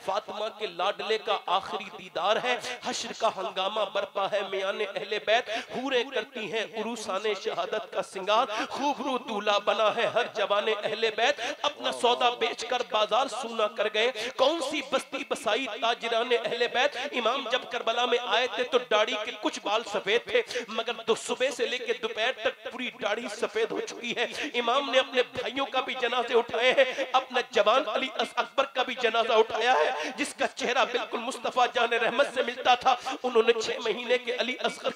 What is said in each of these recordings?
फातिमा के लाडले का आखिरी दीदार है। हश्र का हंगामा बरपा है मियाने अहले बैत, हूरें करती हैं उरूसाने शहादत का सिंगार, खूबरू दूल्हा बना है हर जवाने अहले बैत, अपना सौदा बेचकर बाजार सूना कर गए, कौन सी बस्ती बसाई ताजिराने अहले बैत। इमाम जब करबला में आए थे तो दाढ़ी के कुछ बाल सफेद थे, मगर सुबह से लेकर दोपहर तक पूरी दाढ़ी सफेद हो चुकी है। इमाम ने अपने भाइयों का भी जनाजे उठाए हैं, अपना जवान अली अकबर का भी जनाजा उठाया है, जिसका चेहरा बिल्कुल मुस्तफा जान रहमत से मिलता था। उन्होंने 6 महीने के अली असगर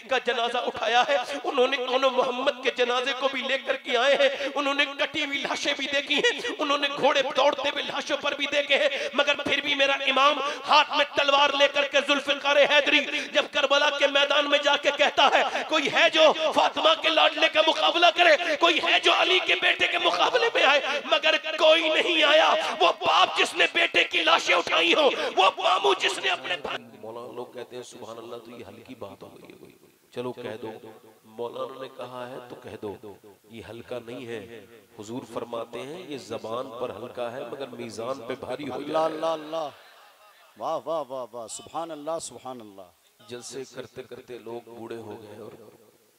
का जनाजा उठाया है। उन्होंने मोहम्मद के जनाजे को भी लेकर के आए हैं। उन्होंने कटी हुई लाशें भी देखी हैं, उन्होंने घोड़े दौड़ते हुए लाशों पर भी देखे हैं, मगर फिर भी मेरा इमाम हाथ में तलवार लेकर के जुल्फिकार हैदरी जब करबला के मैदान में जाके कहता है, कोई है जो फातिमा के लाडले का मुकाबला करे, कोई है जो अली के बेटे के मुकाबले में आए, मगर कोई नहीं आया। वो बाप जिसने बेटे की लाशें उठाई हो, वो मामू जिसने अपने मौलाना लोग कहते हैं सुभान अल्लाह, तो ये हल्की बात हो गई है, चलो कह दो। मौलाना ने कहा है तो कह दो, ये हल्का नहीं है। हुजूर फरमाते हैं ये जबान पर हल्का है मगर मीजान पे भारी हो जाए। अल्लाह अल्लाह, वाह वाह वाह वाह, सुभान अल्लाह सुभान अल्लाह। जलसे करते करते लोग बूढ़े हो गए और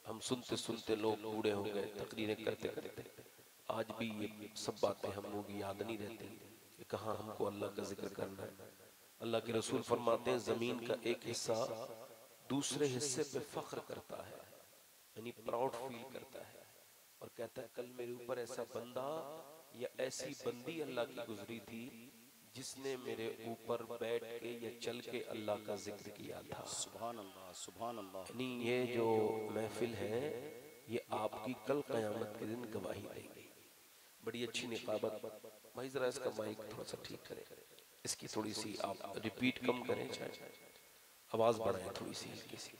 हम सुनते सुनते लोग बूढ़े हो गए, तकरीरें करते करते। आज भी ये सब बातें हम लोग याद नहीं रहती कि कहाँ हमको अल्लाह का जिक्र करना है। अल्लाह के रसूल फरमाते हैं जमीन का एक हिस्सा दूसरे हिस्से पे फख्र करता है, यानी प्राउड फील करता है, और कहता है कल मेरे ऊपर ऐसा बंदा या ऐसी बंदी अल्लाह की गुजरी थी जिसने मेरे ऊपर बैठ के या चल के अल्लाह का जिक्र किया था। सुभान अल्लाह सुभान अल्लाह। यानी ये जो महफिल है ये आपकी कल क़यामत के दिन गवाही देगी। बड़ी अच्छी निकाबत। भाई जरा इसका माइक थोड़ा सा ठीक करें, इसकी थोड़ी सी आप रिपीट कम करें, चाहे आवाज बढ़ाएं थोड़ी सी हल्की सी,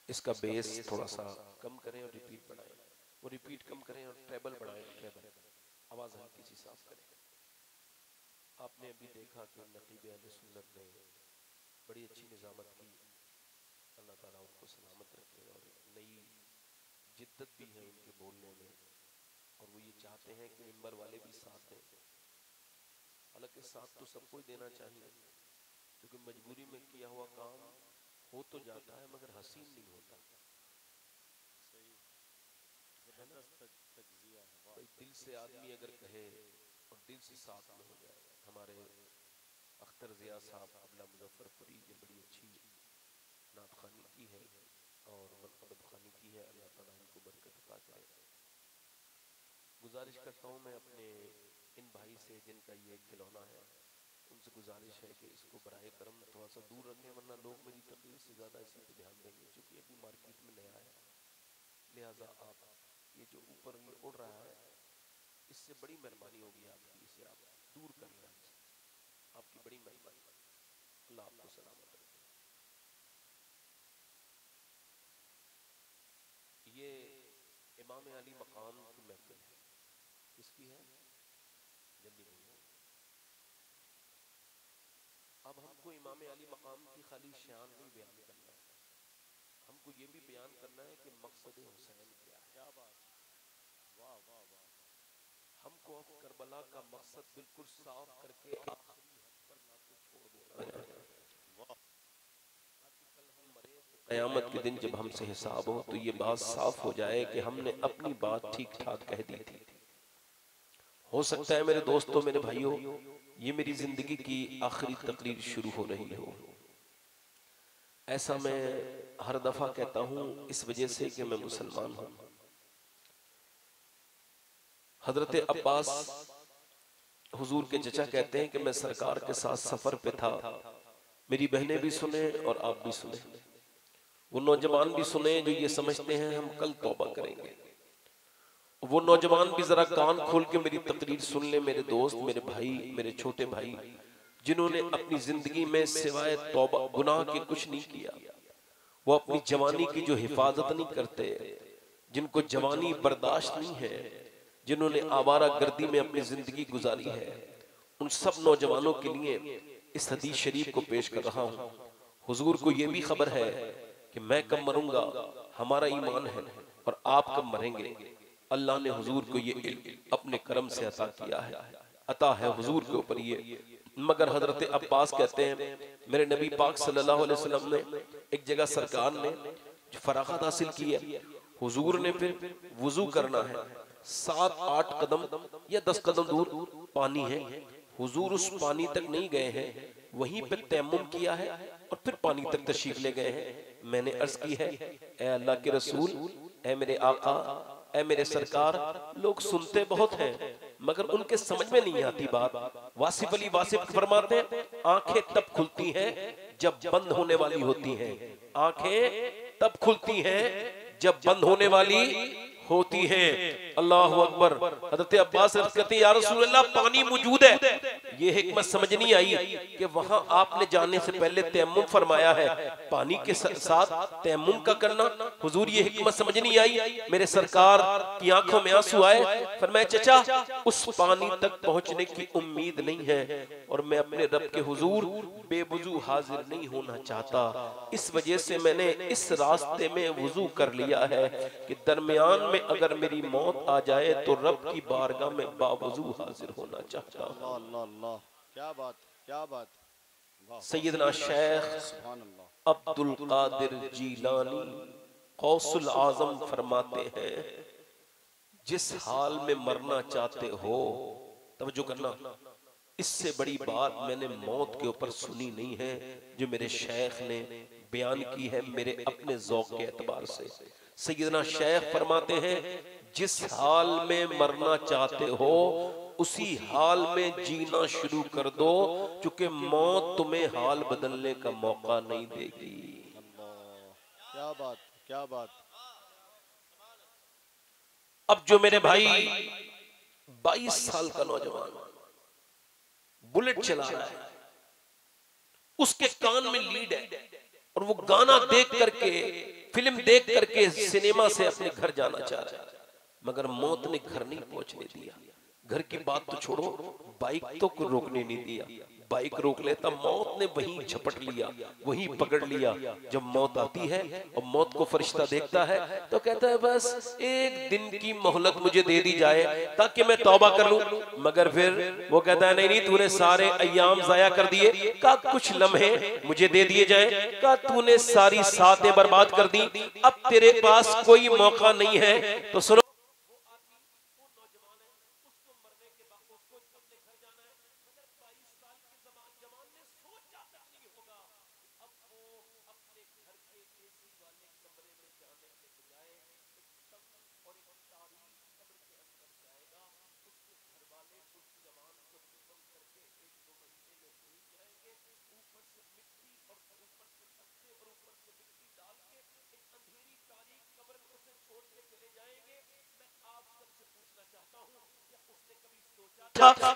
इसका बेस थोड़ा सा कम करें और रिपीट बढ़ाएं, वो रिपीट कम करें और ट्रेबल बढ़ाएं, ट्रेबल आवाज हल्की सी साफ करें। आपने अभी देखा कि नकीब अहले सुन्नत ने बड़ी अच्छी निजामत की, अल्लाह ताला उनको सलामत रखे, और नई जिद्दत भी है उनके बोलने में, और वो ये चाहते हैं कि मिंबर वाले भी साथ दें। हालांकि साथ तो सबको ही देना चाहिए, क्योंकि मजबूरी में किया हुआ काम हो तो जाता है मगर हसीन नहीं होता। भाई दिल से आदमी अगर कहे और दिल से साथ में हो जाए। हमारे अख्तर जिया साहब अबला मुजफ्फरपुरी ने बड़ी अच्छी नात खानी की है और मनक़बत खानी की है, अल्लाह ताला इनको बरकत अता करे। गुजारिश करता हूँ मैं अपने इन भाई से जिनका ये खिलौना है, उनसे गुजारिश है कि इसको बराए करम थोड़ा सा दूर रखें, वरना लोग मेरी तकरीर से ज़्यादा इसी पे ध्यान देंगे, क्योंकि अभी मार्केट में नया है। लिहाजा आप ये जो ऊपर ये उड़ रहा है, इससे बड़ी मेहरबानी होगी आपकी, इसे आप दूर कर लें, आपकी बड़ी मेहरबानी। अल्लाह आपको सलामत रखे। ये इमाम अली मकाम की महफिल है। किसकी है? जल्दी बोलो। अब हमको इमाम अली मकाम की खाली शान नहीं बयान करना है, हमको ये भी बयान करना है कि मकसद हुसैन क्या है। क्या बात, वाह वाह वाह। हमको अब करबला का मकसद बिल्कुल साफ करके आखिरी हद पर लाके छोड़ देना है, ताकि कल हम मरे तो क़यामत के दिन जब हमसे हिसाब हो तो ये बात साफ हो जाए कि हमने अपनी बात ठीक ठाक कह दी थी। हो सकता है मेरे दोस्तों, मेरे भाइयों, ये मेरी जिंदगी की आखिरी तकरीर शुरू हो रही हो। ऐसा मैं हर दफा कहता हूँ इस वजह से कि मैं मुसलमान हूँ। हजरत अब्बास हुजूर के चचा कहते हैं कि मैं सरकार के साथ सफर पे था, मेरी बहनें भी सुने और आप भी सुने, वो नौजवान भी सुने जो ये समझते हैं हम कल तौबा करेंगे, वो नौजवान भी जरा कान खोल के मेरी तकरीर सुन ले। मेरे दोस्त, मेरे भाई, मेरे छोटे भाई, जिन्होंने अपनी जिंदगी में सिवाय तौबा गुनाह के कुछ नहीं किया, वो अपनी जवानी की जो हिफाजत नहीं करते, जिनको जवानी बर्दाश्त नहीं है, जिन्होंने आवारा गर्दी में अपनी जिंदगी गुजारी है, उन सब नौजवानों के लिए इस हदीस शरीफ को पेश कर रहा हूँ। हुजूर को ये भी खबर है कि मैं कब मरूंगा, हमारा ईमान है, और आप कब मरेंगे। अल्लाह ने हुजूर को ये इल्म अपने करम से अता किया है, अता है हुजूर के ऊपर ये मगर हजरत अब्बास कहते हैं मेरे नबी पाक सल्लल्लाहु अलैहि वसल्लम ने एक जगह सरकार ने जो फरागत हासिल की है, हुजूर ने फिर वुजू करना है, 7-8 कदम या 10 कदम दूर पानी है, हुजूर उस पानी तक नहीं गए हैं, वहीं पे तयम्मुम किया है और फिर पानी तक तशरीफ ले गए हैं। मैंने अर्ज की है, ए अल्लाह के रसूल, ए मेरे आका, ए मेरे सरकार, लोग सुनते बहुत हैं मगर उनके समझ में नहीं आती बात। वासिफ अली वासिफ फरमाते हैं आंखें तब खुलती हैं जब बंद होने वाली होती हैं, आंखें तब खुलती हैं जब बंद होने वाली होती है। अल्लाह अकबर। हज़रत अब्बास कहते हैं या रसूल अल्लाह पानी मौजूद है, ये हिकमत समझ नहीं आई कि वहां आपने जाने से पहले तयम्मुम फरमाया है, पानी के साथ तयम्मुम का करना, हुजूर ये हिकमत समझ नहीं आई। मेरे सरकार की आंखों में आंसू आए, फरमाया चचा उस पानी तक पहुंचने की उम्मीद नहीं है और मैं अपने रब के हुजूर बेवुजू हाजिर नहीं होना चाहता, इस वजह से मैंने इस रास्ते में वुजू कर लिया है कि दरमियान में अगर मेरी मौत आ जाए तो रब की बारगाह में बावजू हाजिर होना चाहता हूं। अल्लाह अल्लाह, क्या बात, क्या बात। सैयदना शेख अब्दुल कादिर जीलानी गौसुल आजम फरमाते हैं जिस हाल में मरना चाहते हो, तवज्जो करना, इससे बड़ी बात मैंने मौत के ऊपर सुनी नहीं है जो मेरे शेख ने बयान की है मेरे अपने ज़ौक़ के एतबार से। सैयदना शेख फरमाते हैं जिस हाल में मरना चाहते हो उसी हाल में जीना शुरू कर दो, क्योंकि मौत तुम्हें हाल बदलने का मौका नहीं देगी। क्या बात, क्या बात। अब जो मेरे भाई 22 साल का नौजवान बुलेट चला रहा है, उसके कान में लीड है और वो गाना देख करके, फिल्म देख करके सिनेमा से अपने घर जाना चाह रहा है, मगर मौत ने घर नहीं पहुंचने दिया। घर की बात तो छोड़ो, बाइक तो रोकने नहीं दिया, बाइक रोक लेता मौत ने वहीं झपट लिया, वहीं पकड़ लिया। जब मौत आती है और मौत को फरिश्ता देखता है तो कहता है बस एक दिन की मोहलत मुझे दे दी जाए ताकि मैं तौबा कर लूं, मगर फिर वो कहता है नहीं नहीं, तूने सारे अय्याम जाया कर दिए, का कुछ लम्हे मुझे दे दिए जाए, का तूने सारी सातें बर्बाद कर दी, अब तेरे पास कोई मौका नहीं है। तो सुनो,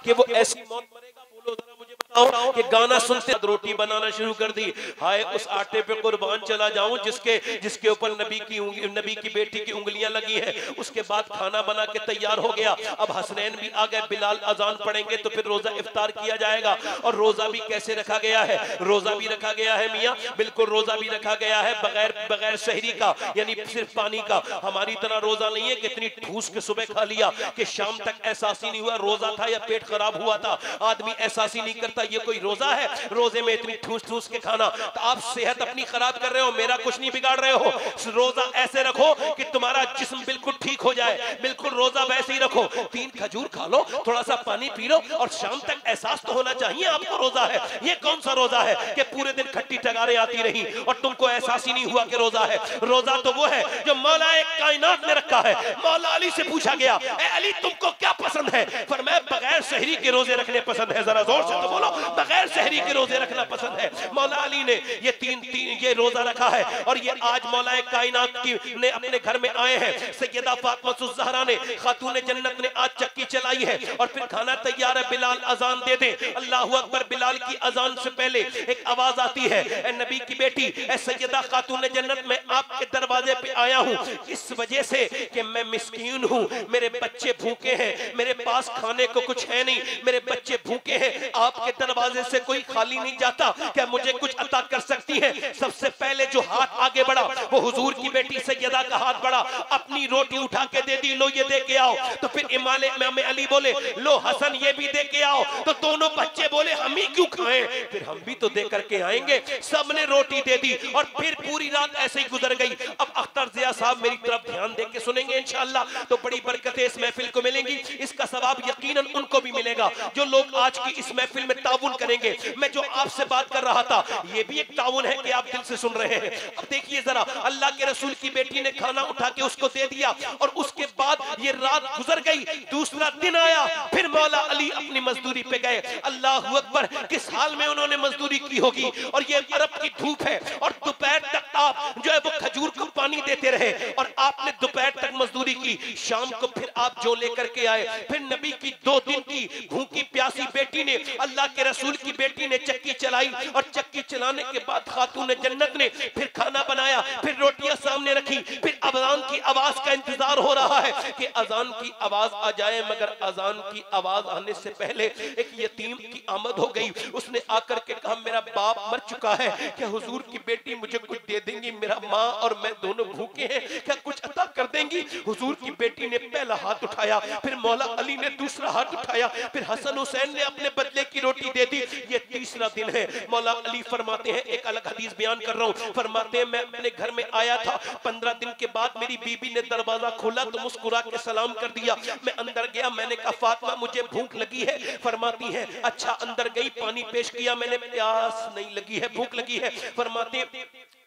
कि वो ऐसी मौत मरेगा, बोलो जरा मुझे बताओ कि गाना सुनते रोटी बनाना शुरू कर दी, हाय उस आटे पे कुर्बान चला जाऊं जिसके ऊपर नबी की बेटी की उंगलियां लगी हैं। उसके बाद खाना बना के तैयार हो गया, अब हसनैन भी आ गए, बिलाल अजान पढ़ेंगे तो फिर रोजा इफ्तार किया जाएगा। और रोजा भी कैसे रखा गया है, रोजा भी रखा गया है मियाँ, बिल्कुल रोजा भी रखा गया है बगैर शहरी का, यानी सिर्फ पानी का। हमारी तरह रोजा नहीं है कि इतनी ठूस के सुबह खा लिया कि शाम तक एहसास ही नहीं हुआ रोजा था या पेट खराब हुआ था, आदमी एहसास ही नहीं करता ये कोई रोजा है। रोजे में इतनी ठूस ठूस के खाना, तो आप सेहत अपनी खराब कर रहे हो, मेरा कुछ नहीं बिगाड़ रहे हो। रोजा ऐसे रखो कि तुम्हारा जिस्म बिल्कुल ठीक हो जाए, बिल्कुल रोजा वैसे ही रखो, 3 खजूर खा लो, थोड़ा सा पानी पी लो और शाम तक एहसास तो होना चाहिए आपको रोजा है। ये कौन सा रोजा है कि पूरे दिन खट्टी टगारें आती रही और तुमको एहसास ही नहीं हुआ कि रोजा है। रोजा तो वो है जो मौला कायनात ने रखा है। मौला अली से पूछा गया, ए अली तुमको क्या पसंद है? फरमाया बगैर शहरी के रोजे रखने पसंद है। जरा जोर से तो बोलो, बगैर शहरी के रोजे रखना पसंद है। मौला अली ने ये तीन ये रोजा रखा है और ये आज मौला कायनात की ने अपने घर में आए हैं। सैयदा फातिमा ज़हरा ने, खातून जन्नत ने आज चक्की चलाई है और फिर खाना तैयार है, बिलाल अजान दे दे। अल्लाहु अकबर। बिलाल की अजान से पहले एक आवाज आती है, ए नबी की बेटी, ए सैयदा खातून जन्नत, मैं आपके दरवाजे पे आया हूँ इस वजह से कि मैं मिस्कीन हूँ, मेरे बच्चे भूखे हैं, मेरे पास खाने को कुछ है नहीं, मेरे बच्चे भूखे हैं, आपके दरवाजे से कोई खाली नहीं जाता, क्या मुझे कुछ अता कर सकती है? सबसे पहले जो हाथ आगे बढ़ा वो हुजूर की बेटी सैयदा का हाथ बढ़ा, अपनी रोटी उठा के दे दी, लो ये दे के आओ। तो फिर इमाम अली बोले लो हसन ये भी दे के आओ। तो दोनों बच्चे बोले हम ही क्यों खाएं, फिर हम भी तो दे करके आएंगे। सबने रोटी दे दी और फिर पूरी रात ऐसे ही गुजर गई। अब अख्तर ज़िया साहब मेरी तरफ ध्यान दे के सुनेंगे इंशाअल्लाह, तो बड़ी बरकतें इस महफिल को मिलेंगी। इसका सवाब यकीनन उनको भी मिलेगा जो लोग आज की इस महफिल में ताउन करेंगे। मैं जो आपसे बात कर रहा था ये भी एक ताउन है कि आप दिल से सुन रहे हैं। अब देखिए जरा, अल्लाह के रसूल की बेटी ने खाना उठा के उसको दे दिया और उसके बाद ये रात गुजर गई, दूसरा दिन आया, फिर मौला अली अपनी मजदूरी पे गए। अल्लाह अकबर, किस हाल में उन्होंने मजदूरी की होगी। और ये अरब की धूप है और दोपहर तक आप जो है वो खजूर को पानी देते रहे और आपने दोपहर तक मजदूरी की। शाम को फिर आप जो लेकर के आए, फिर नबी की 2 दिन की भूखी प्यासी बेटी ने, अल्लाह के रसूल की बेटी ने चक्की चलाई और चक्की चलाने के बाद खातून जन्नत ने फिर खाना बनाया, फिर रोटियां सामने रखी, फिर अजान की आवाज का इंतजार हो रहा है कि अजान की आवाज आ जाए। मगर अजान की आवाज आने से पहले एक यतीम की आमद हो गई। उसने आकर के कहा मेरा बाप मर चुका है, क्या हुजूर की बेटी मुझे कुछ दे देंगी? मेरा माँ और मैं दोनों भूखे हैं, क्या कुछ अता कर देंगी? हुजूर की बेटी ने पहला हाथ उठाया, फिर मौला अली ने दूसरा हाथ उठाया, फिर हसन हुसैन ने अपने बदले की रोटी दे दी। ये तीसरा दिन है। मौला अली फरमाते हैं, एक अलग हदीस बयान कर रहा हूँ, फरमाते हैं मैं अपने घर में आया था, 15 दिन के बाद मेरी बीबी ने दरवाजा खोला तो मुस्कुरा के सलाम कर दिया। मैं अंदर गया, मैंने कहा फातिमा मुझे भूख लगी है। फरमाती है अच्छा। अंदर गई, पानी पेश किया, मैंने प्यास नहीं लगी है, भूख लगी है। फरमाते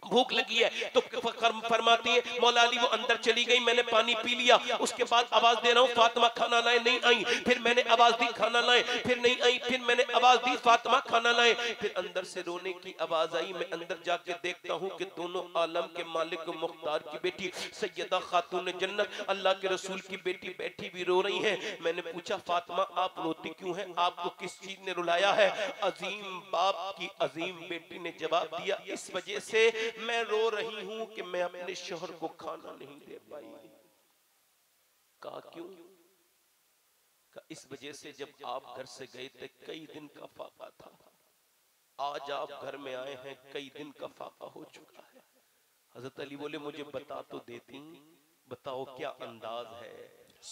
भूख लगी है तो फरमाती है मौला अली वो अंदर चली गई, मैंने पानी पी लिया। उसके बाद आवाज दे रहा हूँ फातिमा खाना लाए, नहीं आई। फिर मैंने आवाज दी खाना लाए, फिर नहीं आई। फिर मैंने आवाज दी फातिमा खाना लाए, फिर अंदर से रोने की आवाज आई। मैं अंदर जाके देखता हूँ कि दोनों आलम के मालिक मुख्तार की बेटी सैयदा खातून जन्नत अल्लाह के रसूल की बेटी बैठी भी रो रही है। मैंने पूछा फातिमा आप रोती क्यों है, आपको किस चीज ने रुलाया है? अजीम बाप की अजीम बेटी ने जवाब दिया इस वजह से मैं रो रही हूं कि मैं अपने शोहर को खाना नहीं दे पाई। कहा क्यों? कहा इस वजह से जब आप घर से गए थे कई दिन का फाका था, आज आप घर में आए हैं कई दिन का फाका हो चुका है। हजरत अली बोले मुझे बता तो देती, बताओ क्या अंदाज है।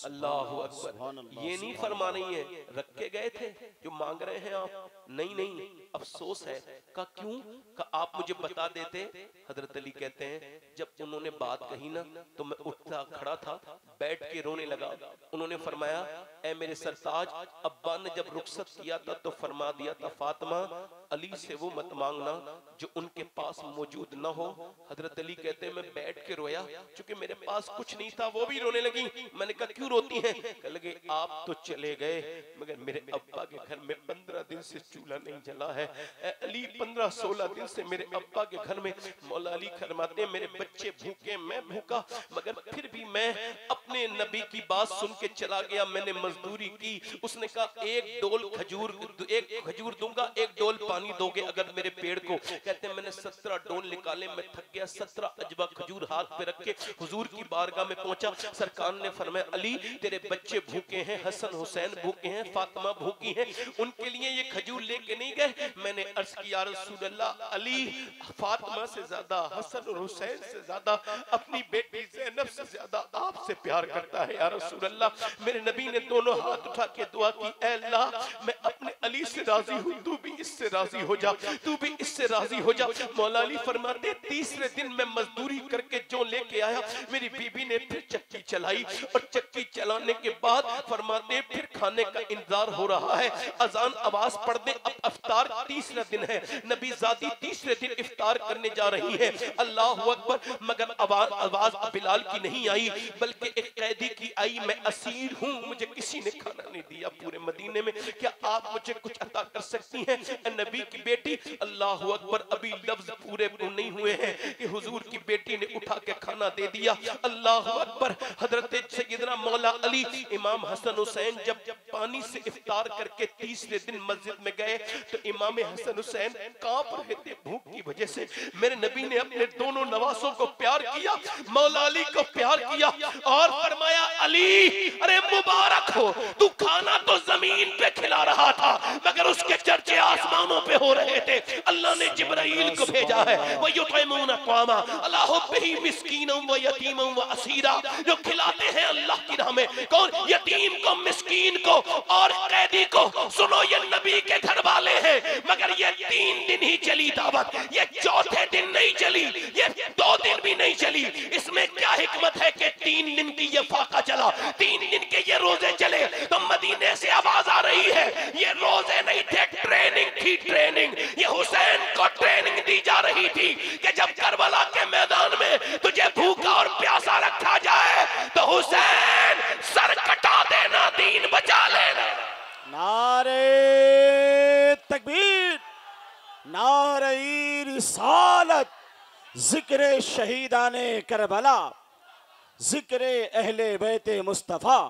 अल्लाह अकबर। ये नहीं फरमा रही है रख के गए थे जो मांग रहे हैं आप, नहीं नहीं अफसोस है। का क्यों? का आप मुझे बता देते। हजरत अली कहते हैं जब उन्होंने बात कही ना तो मैं उठता खड़ा था, बैठ के रोने लगा। उन्होंने फरमाया ए मेरे सरताज, अब्बा ने जब रुखसत किया था तो फरमा दिया था फातिमा अली से वो मत मांगना जो उनके पास मौजूद ना हो। हजरत अली कहते हैं मैं बैठ के रोया, क्योंकि मेरे पास कुछ नहीं था। वो भी रोने लगी। मैंने कहा क्यों रोती हैं? कह लगे आप तो चले गए मगर मेरे अब्बा के घर में 15 दिन से चूल्हा नहीं जला है। अली 15-16 दिन से मेरे अब्बा के घर में, मौला अली फरमाते हैं मेरे बच्चे भूखे, मैं भूखा, मगर फिर भी मैं अपने नबी की बात सुन के चला गया। मैंने मजदूरी की। उसने कहा एक डोल खजूर दूंगा, एक डोल पानी दोगे अगर मेरे पेड़ को। कहते हैं मैंने 17 डोल निकाले, मैं थक गया। 17 अजवा खजूर हाथ पे रख के हुजूर की बारगाह में पहुंचा। सरकार ने फरमाया अली तेरे बच्चे भूखे हैं, हसन हुसैन भूखे हैं, फातिमा भूखी हैं, उनके लिए ये खजूर लेके नहीं गए। मैंने अर्ज किया रसूल अल्लाह अली फातिमा से ज्यादा, हसन और हुसैन से ज्यादा, अपनी बेटी ज़ैनब से ज्यादा आपसे प्यार करता है या रसूल अल्लाह। मेरे नबी ने दोनों हाथ उठा के दुआ की, ऐ अल्लाह मैं अपने अली से राजी हूँ, तू भी इससे राजी हो जा, तू भी इससे राजी हो जा। मौला अली फरमाते तीसरे दिन मैं मजदूरी करके जो लेके आया, मेरी बीबी ने फिर चक्की चलाई और चक्की चलाने के बाद फरमाते फिर खाने का इंतजार हो रहा है। अजान आवाज पढ़ दे, अब इफ्तार तीसरा दिन है, नबी ज़ादी तीसरे दिन इफ्तार करने जा रही है। अल्लाह अकबर। मगर आवाज बिलाल की नहीं आई बल्कि एक कैदी की आई। मैं असीर हूँ, मुझे किसी ने खाना नहीं दिया पूरे मदीने में, क्या आप मुझे कुछ अता कर सकती हैं? नबी नबी की बेटी, अल्लाह अकबर, अभी लफ्ज पूरे नहीं हुए हैं कि हुजूर की बेटी ने उठा के खाना दे दिया। अल्लाह अकबर। हजरत सैयदना मौला अली इमाम हसन हुसैन जब पानी से इफ्तार करके तीसरे दिन मस्जिद में गए तो इमाम हसन हुसैन कांप रहे थे भूख की वजह से। मेरे नबी ने अपने दोनों नवासों को प्यार किया, मौला अली को प्यार किया और फरमाया, अली अरे मुबारक हो, तू खाना तो जमीन पे खिला रहा था मगर उसके चर्चे आसमानों पे हो रहे थे। अल्लाह ने जिब्राइल को भेजा है, वो युतइमून क़वामा अला हुब्बिही मिस्कीनम व यतीमम व असीरा, जो खिलाते हैं अल्लाह की राह में। कौन? यतीम को, मिस्कीन को और कैदी को। सुनो, ये नबी के घर वाले हैं मगर ये 3 दिन ही चली दावत, ये चौथे दिन नहीं चली, ये 2 दिन भी नहीं चली। इसमें क्या हिकमत है कि 3 दिन की ये फाका चला, 3 दिन के ये रोजे चले। तो मदीने से आवाज आ रही है, ये रोजे नहीं थे, ट्रेनिंग थी, ट्रेनिंग। ये हुसैन को ट्रेनिंग दी जा रही थी कि जब करबला के मैदान में तुझे भूखा और प्यासा रखा जाए तो हुसैन सर कटा देना, दीन बचा लेना। नारे तकबीर, नारे रिसालत, जिक्र शहीदाने करबला, जिक्र अहले बैते मुस्तफ़ा,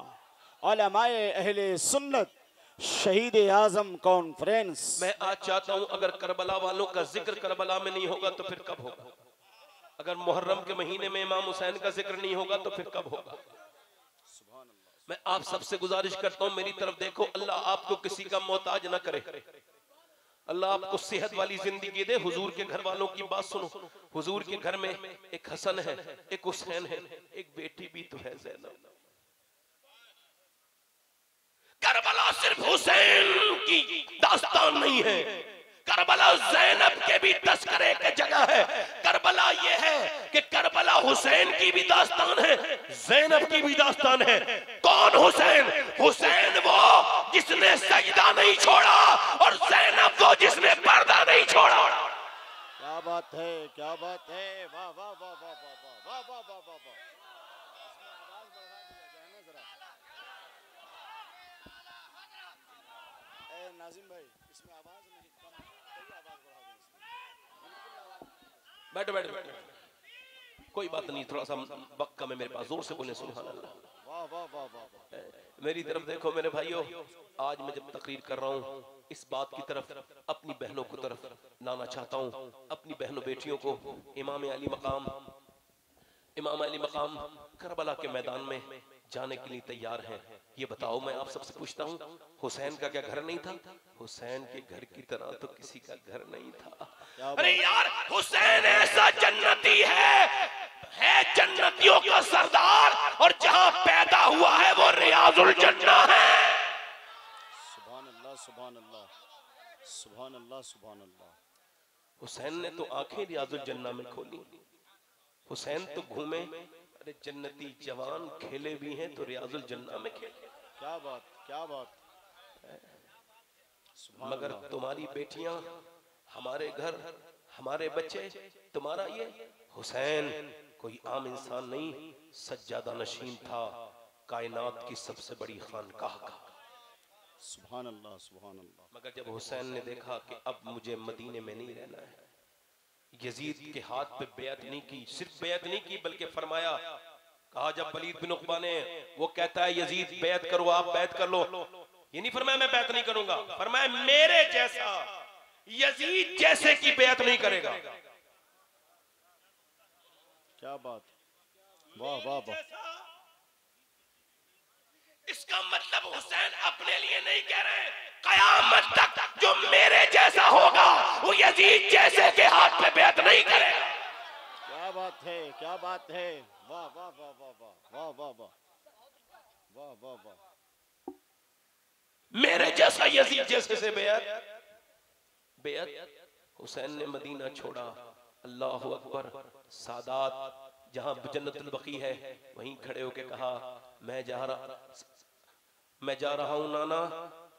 उलमाए अहले सुन्नत, शहीद आजम कॉन्फ्रेंस। मैं आज चाहता हूं अगर करबला वालों का जिक्र करबला में नहीं होगा तो फिर कब होगा? अगर मुहर्रम के महीने में इमाम हुसैन का जिक्र नहीं होगा तो फिर कब होगा? मैं आप सबसे गुजारिश करता हूं, मेरी तरफ देखो। अल्लाह आपको किसी का मोहताज ना करे, अल्लाह आपको सेहत वाली जिंदगी दे। हुजूर के घर वालों की बात सुनो। हुजूर के घर में एक हसन है, एक हुसैन है, एक बेटी भी तो है, ज़ैनब। करबला सिर्फ हुसैन की दास्तान नहीं है, करबला ज़ैनब के भी तस्करे की जगह है। करबला ये है कि करबला हुसैन की भी दास्तान है, ज़ैनब की भी दास्तान है। कौन हुसैन? हुसैन वो जिसने सजदा नहीं छोड़ा और ज़ैनब वो जिसने पर्दा नहीं छोड़ा। क्या बात है, क्या बात है, वाह वाह वाह वाह वाह वाह वाह वाह वाह वाह। नाजिम भाई, इसमें आवाज नहीं कम, थोड़ी आवाज बढ़ा दें। बैठो बैठो बैठो, कोई बात नहीं, थोड़ा सा वक्त कम है मेरे पास, जोर से बोले सुभान अल्लाह। वाह वाह वाह वाह। मेरी तरफ देखो मेरे भाइयों, आज मैं जब तकरीर कर रहा हूँ इस बात की तरफ अपनी बहनों को तरफ लाना चाहता हूँ, अपनी बहनों बेटियों को। इमाम अली मकाम करबला के मैदान में जाने के लिए तैयार हैं। ये बताओ, मैं आप सबसे पूछता हूँ, हुसैन का क्या घर नहीं था? हुसैन के घर की तरह तो किसी का घर नहीं था। अरे यार, हुसैन ऐसा जन्नती है जन्नतियों का सरदार, और जहां पैदा हुआ है वो रियाजुल जन्ना है। सुभान अल्लाह, सुभान अल्लाह, सुभान अल्लाह, सुभान अल्लाह। हुसैन ने तो आंखें रियाजुल जन्ना में खोली। हुसैन तो घूमे, अरे जन्नती जवान खेले भी हैं तो रियाजुल जन्ना में खेले। क्या बात, क्या बात। मगर तुम्हारी बेटियां, हमारे घर, हमारे बच्चे, तुम्हारा ये हुसैन कोई आम इंसान नहीं, सज्जादा नशीन था कायनात की सबसे बड़ी खानकाह का। सुभान अल्लाह, सुभान अल्लाह। मगर जब हुसैन ने देखा कि अब मुझे मदीने में नहीं रहना है, यजीद के हाथ पे बेअत नहीं की, सिर्फ बेअत नहीं की बल्कि फरमाया, कहा जब वलीद बिन उक़बा ने, वो कहता है यजीद बेअत करो, आप बेअत कर लो, ये नहीं फरमाया मैं बेअत नहीं करूंगा, फरमाया मेरे जैसा यजीद जैसे की बेअत नहीं करेगा। क्या बात, वाह वाह वाह। इसका मतलब हुसैन अपने लिए नहीं कह रहे, कयामत तक जो मेरे जैसा होगा वो यजीद जैसे के हाथ पे बेअत नहीं करेगा। क्या बात है, क्या बात है, वाह वाह वाह वाह वाह वाह वाह वाह वाह वाह। मेरे जैसा यजीद जैसे से बेअत हुसैन ने मदीना छोड़ा। अल्लाह अकबर। सादात जहां जन्नतुल बकी है वहीं खड़े होके कहा, मैं जा रहा हूं नाना,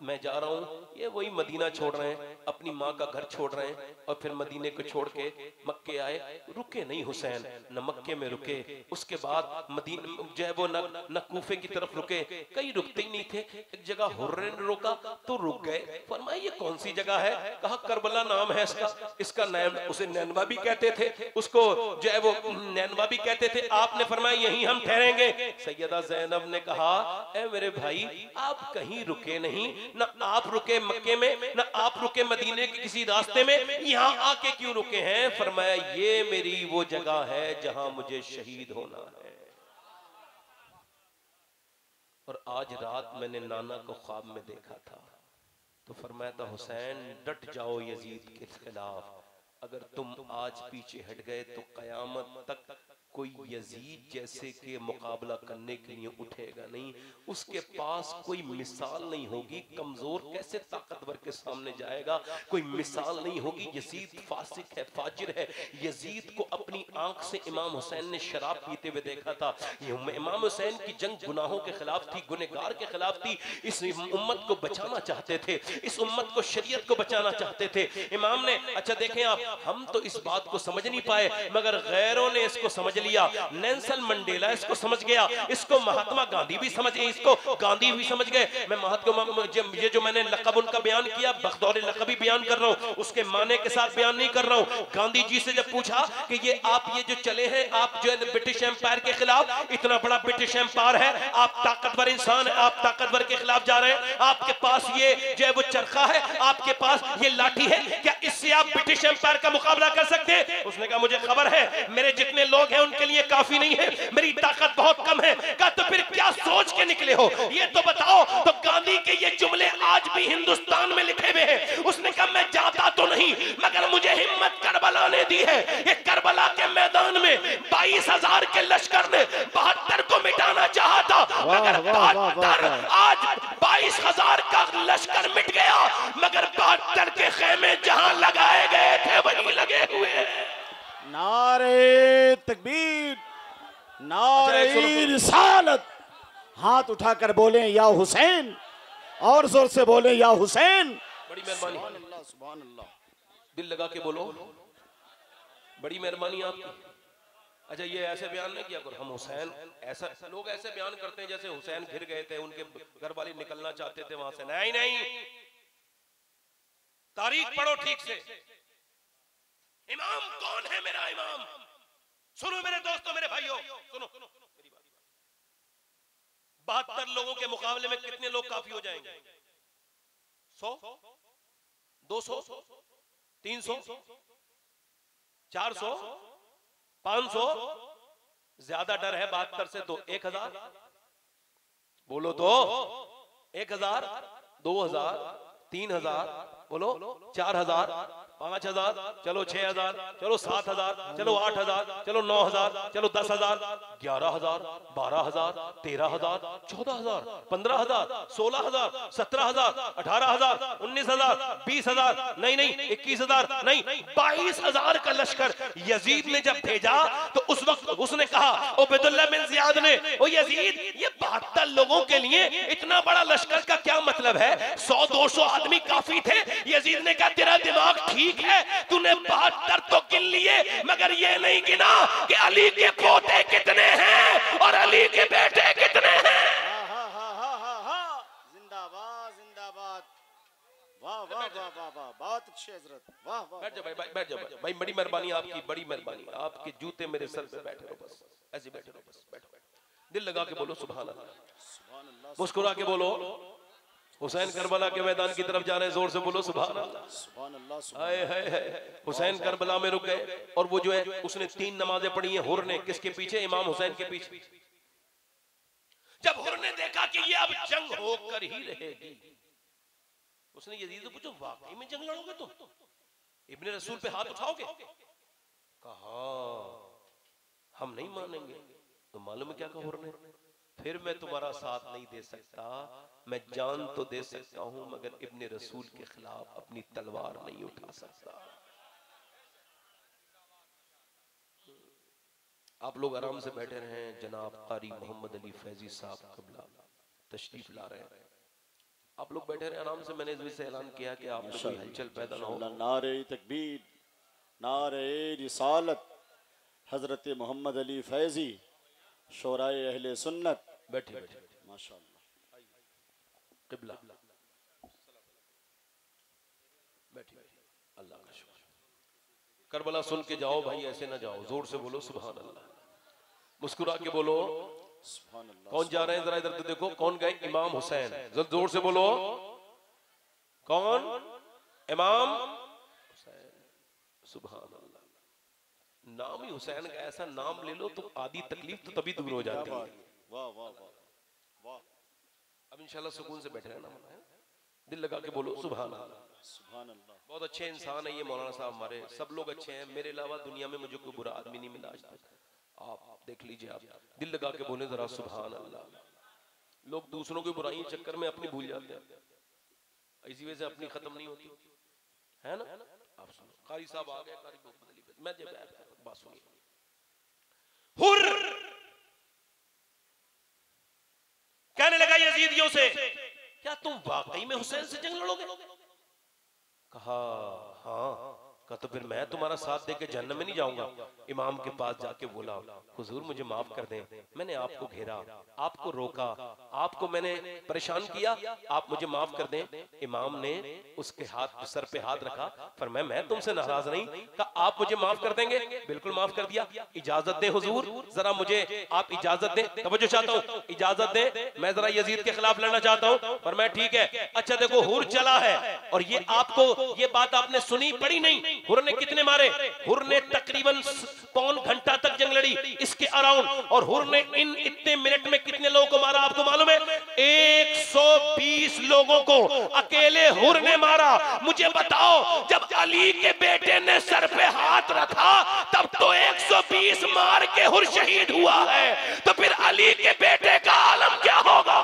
मैं जा रहा हूँ, ये वही मदीना छोड़ रहे हैं, अपनी माँ का घर छोड़ रहे हैं और फिर मदीने को छोड़ के मक्के आए। रुके नहीं हुसैन, न मक्के में रुके, उसके बाद मदीना जो है वो न कूफे की तरफ रुके, कहीं रुकते ही नहीं थे। एक जगह हुर्रे ने रोका तो रुक गए। फरमाया ये कौन सी जगह है? कहा करबला नाम है इसका, इसका नैन, उसे नैनवा भी कहते थे, उसको जो है वो नैनवा भी कहते थे। आपने फरमाया यहीं हम ठहरेंगे। सैयदा ज़ैनब ने कहा ए मेरे भाई, आप कहीं रुके नहीं, ना आप रुके मक्के में, ना आप रुके मदीने के किसी रास्ते में, यहाँ आके क्यों रुके हैं? फरमाया ये मेरी वो जगह है जहां मुझे शहीद होना है। और आज रात मैंने नाना को ख्वाब में देखा था, तो फरमाया था हुसैन डट जाओ यजीद के खिलाफ, अगर तुम आज पीछे हट गए तो कयामत तक कोई यजीद जैसे के मुकाबला करने के लिए उठेगा नहीं, उसके पास कोई मिसाल नहीं होगी। कमजोर कैसे ताकतवर के सामने जाएगा? कोई मिसाल नहीं होगी। यजीद फासिक है, फाजिर है। यजीद को अपनी आंख से इमाम हुसैन ने शराब पीते हुए देखा था। इमाम हुसैन की जंग गुनाहों के खिलाफ थी, गुनहगार के खिलाफ थी। इस उम्मत को बचाना चाहते थे, इस उम्मत को, शरीयत को बचाना चाहते थे इमाम ने। अच्छा देखें आप, हम तो इस बात को समझ नहीं पाए, मगर गैरों ने इसको समझ लिया। नेल्सन मंडेला इसको समझ गया, इसको महात्मा गांधी भी समझ गए, इसको गांधी भी समझ गए। मैं महात्मा, ये जो मैंने लक़ब उनका बयान किया, बख्तौर लक़बी बयान कर रहा हूँ, उसके माने के साथ बयान नहीं कर रहा हूँ। गांधी जी से जब पूछा कि ये आप ये जो चले हैं, आप जो है ब्रिटिश एम्पायर के खिलाफ, इतना बड़ा ब्रिटिश एम्पायर है, आप ताकतवर इंसान है, आप ताकतवर के खिलाफ जा रहे हैं, आपके पास ये जो है वो चरखा है, आपके पास ये लाठी है, क्या इससे आप ब्रिटिश एम्पायर का मुकाबला कर सकते हैं? उसने कहा मुझे खबर है, मेरे जितने लोग हैं उनके लिए काफी नहीं है, मेरी ताकत बहुत कम है। कहा तो फिर क्या सोच के निकले हो, ये तो बताओ। तो गांधी के ये जुमले आज भी हिंदुस्तान में लिखे हुए हैं। उसने कहा मैं जाता तो नहीं, मगर मुझे हिम्मत करबला ने दी है। ये करबला के मैदान में 22,000 के लश्कर ने 72 को मिटाना चाहा था, मगर 72 आज 22,000 का लश्कर मिट गया, मगर 72 के खेमे जहां लगाए गए थे वहीं लगे हुए हैं। नारे तकबीर, नारे रिसालत। हाथ उठाकर बोले या हुसैन, और जोर से बोले या हुसैन। बड़ी मेहरबानी, सुभान अल्लाह। दिल लगा के बोलो, बड़ी मेहरबानी आपकी। अच्छा ये ऐसे बयान नहीं किया करो हम हुसैन, ऐसा लोग ऐसे बयान करते हैं जैसे हुसैन घिर गए थे, उनके घर वाले निकलना चाहते थे वहां से। नहीं नहीं, तारीख पढ़ो ठीक से। इमाम कौन है? मेरा इमाम सुनो मेरे दोस्तों, मेरे भाइयों, सुनो मेरी बात। 72 लोगों के मुकाबले में कितने लोग काफी हो जाएंगे? 100, 200, 300, 400, 500? ज्यादा डर है 72 से तो 1000 बोलो, तो 1000, 2000, 3000 बोलो, 4000, 5000, चलो 6000, चलो 7000, चलो 8000, चलो 9000, चलो 10000, 11000, 12000, 13000, 14000, 15000, 16000, 17000, 18000, 19000, 20000, नहीं नहीं 21000, नहीं 22000 का लश्कर यजीद ने जब भेजा तो उस वक्त उसने कहा, उबैदुल्लाह बिन जियाद ने, ओ यजीद ये 72 लोगों के लिए इतना बड़ा लश्कर का क्या मतलब है? 100-200 आदमी काफी थे। यजीद ने कहा तेरा दिमाग ठीक है, तूने 72 तो गिन लिए, मगर ये नहीं गिना कि अली के पोते कितने हैं और अली के बेटे कितने हैं। जिंदाबाद जिंदाबाद, वाह वाह वाह वाह वाह, बहुत अच्छे हजरत, वाह वाह। बैठ जाओ भाई, बैठ जाओ भाई, बड़ी मेहरबानी आपकी, बड़ी मेहरबानी। आपके जूते मेरे सर पे बैठे रहो, बस ऐसे बैठे रहो, बस बैठो। दिल लगा के बोलो सुभान अल्लाह, मुस्कुरा के बोलो हुसैन करबला के मैदान की तरफ जा रहे हैं, जोर से बोलो सुभान अल्लाह, सुभान अल्लाह। हाय हाय हाय, हुसैन करबला में रुक गए और वो जो है उसने 3 नमाजें पढ़ी हैं हुर ने, किसके पीछे? इमाम हुसैन के पीछे। जब हुर ने देखा कि ये अब जंग होकर ही रहेगी, उसने यजीद से पूछा वाकई में जंग लड़ोगे तुम? इब्ने रसूल पे हाथ उठाओगे? कहा हम नहीं मानेंगे। तो मालूम है क्या कहा हुर ने? फिर मैं तुम्हारा साथ नहीं दे सकता, मैं जान तो दे सकता हूं मगर इब्ने रसूल के खिलाफ अपनी तलवार नहीं उठा सकता। आप लोग आराम से बैठे रहें, जनाब कारी मोहम्मद अली फैजी साहब क़िबला तशरीफ ला रहे हैं। आप लोग बैठे रहे आराम से। मैंने इस वजह से ऐलान किया कि आप कोई हलचल पैदा ना हो। नारे तकबीर, नारे रिसालत, हजरत मोहम्मद अली फैजी, शोराए अहले सुन्नत। बैठिए बैठिए माशाअल्लाह। किबला बैठिए। अल्लाह का शुक्र। करबला सुन के जाओ भाई, ऐसे ना जाओ। जोर से बोलो सुभान अल्लाह, मुस्कुरा के बोलो सुभान अल्लाह। कौन जा रहे हैं जरा इधर तो देखो, कौन गए? इमाम हुसैन। जरा जोर से बोलो कौन? इमाम हुसैन। सुभान अल्लाह। नाम ही हुसैन का, ऐसा नाम ले लो तो आधी तकलीफ तो तभी दूर हो जाती है। वाह वाह वाह वाह। अब इंशाल्लाह सुकून से बैठे रहना, दिल लगा के बोलो सुभान अल्लाह। सुभान अल्लाह। बहुत अच्छे इंसान है ये मौलाना साहब हमारे, सब लोग अच्छे हैं। मेरे अलावा दुनिया में मुझे कोई बुरा आदमी नहीं मिला आज तक। आप देख लीजिए, आप दिल लगा के बोले जरा सुभान अल्लाह। लोग दूसरों की बुराई चक्कर में अपनी भूल जाते हैं, इसी वजह से अपनी खत्म नहीं होती है ना। आप सुनो, कारी साहब आ गए, कारी मैं जब बात सुनिए। हुर कहने लगा यजीदियों से, क्या तुम वाकई में हुसैन से जंग लड़ोगे? कहा हाँ। कहा तो फिर मैं तुम्हारा साथ देके जन्नत में नहीं जाऊंगा। इमाम के पास जाके बोला, हुजूर मुझे माफ कर दें, मैंने आपको घेरा, आपको रोका, आपको मैंने परेशान किया, आप मुझे माफ कर दें। इमाम ने उसके हाथ सर पे हाथ रखा, फरमाया मैं तुमसे नाराज नहीं। कहा आप मुझे माफ कर देंगे? बिल्कुल माफ कर दिया। इजाजत दें हुजूर, जरा मुझे आप इजाजत दें, तवज्जो चाहता हूँ, इजाजत दें, मैं जरा यजीद के खिलाफ लड़ना चाहता हूँ। फरमाया ठीक है। अच्छा देखो हुर चला है, और ये आपको ये बात आपने सुनी पड़ी नहीं। हुर ने कितने मारे? हुर ने तकरीबन पौन घंटा तक जंग लड़ी इसके अराउंड, और हुर ने इन इतने मिनट में कितने लोगों को मारा आपको मालूम है? 120 लोगों को अकेले हुर ने मारा। मुझे बताओ, जब अली के बेटे ने सर पे हाथ रखा तब तो 120 मार के हुर शहीद हुआ है, तो फिर अली के बेटे का आलम क्या होगा?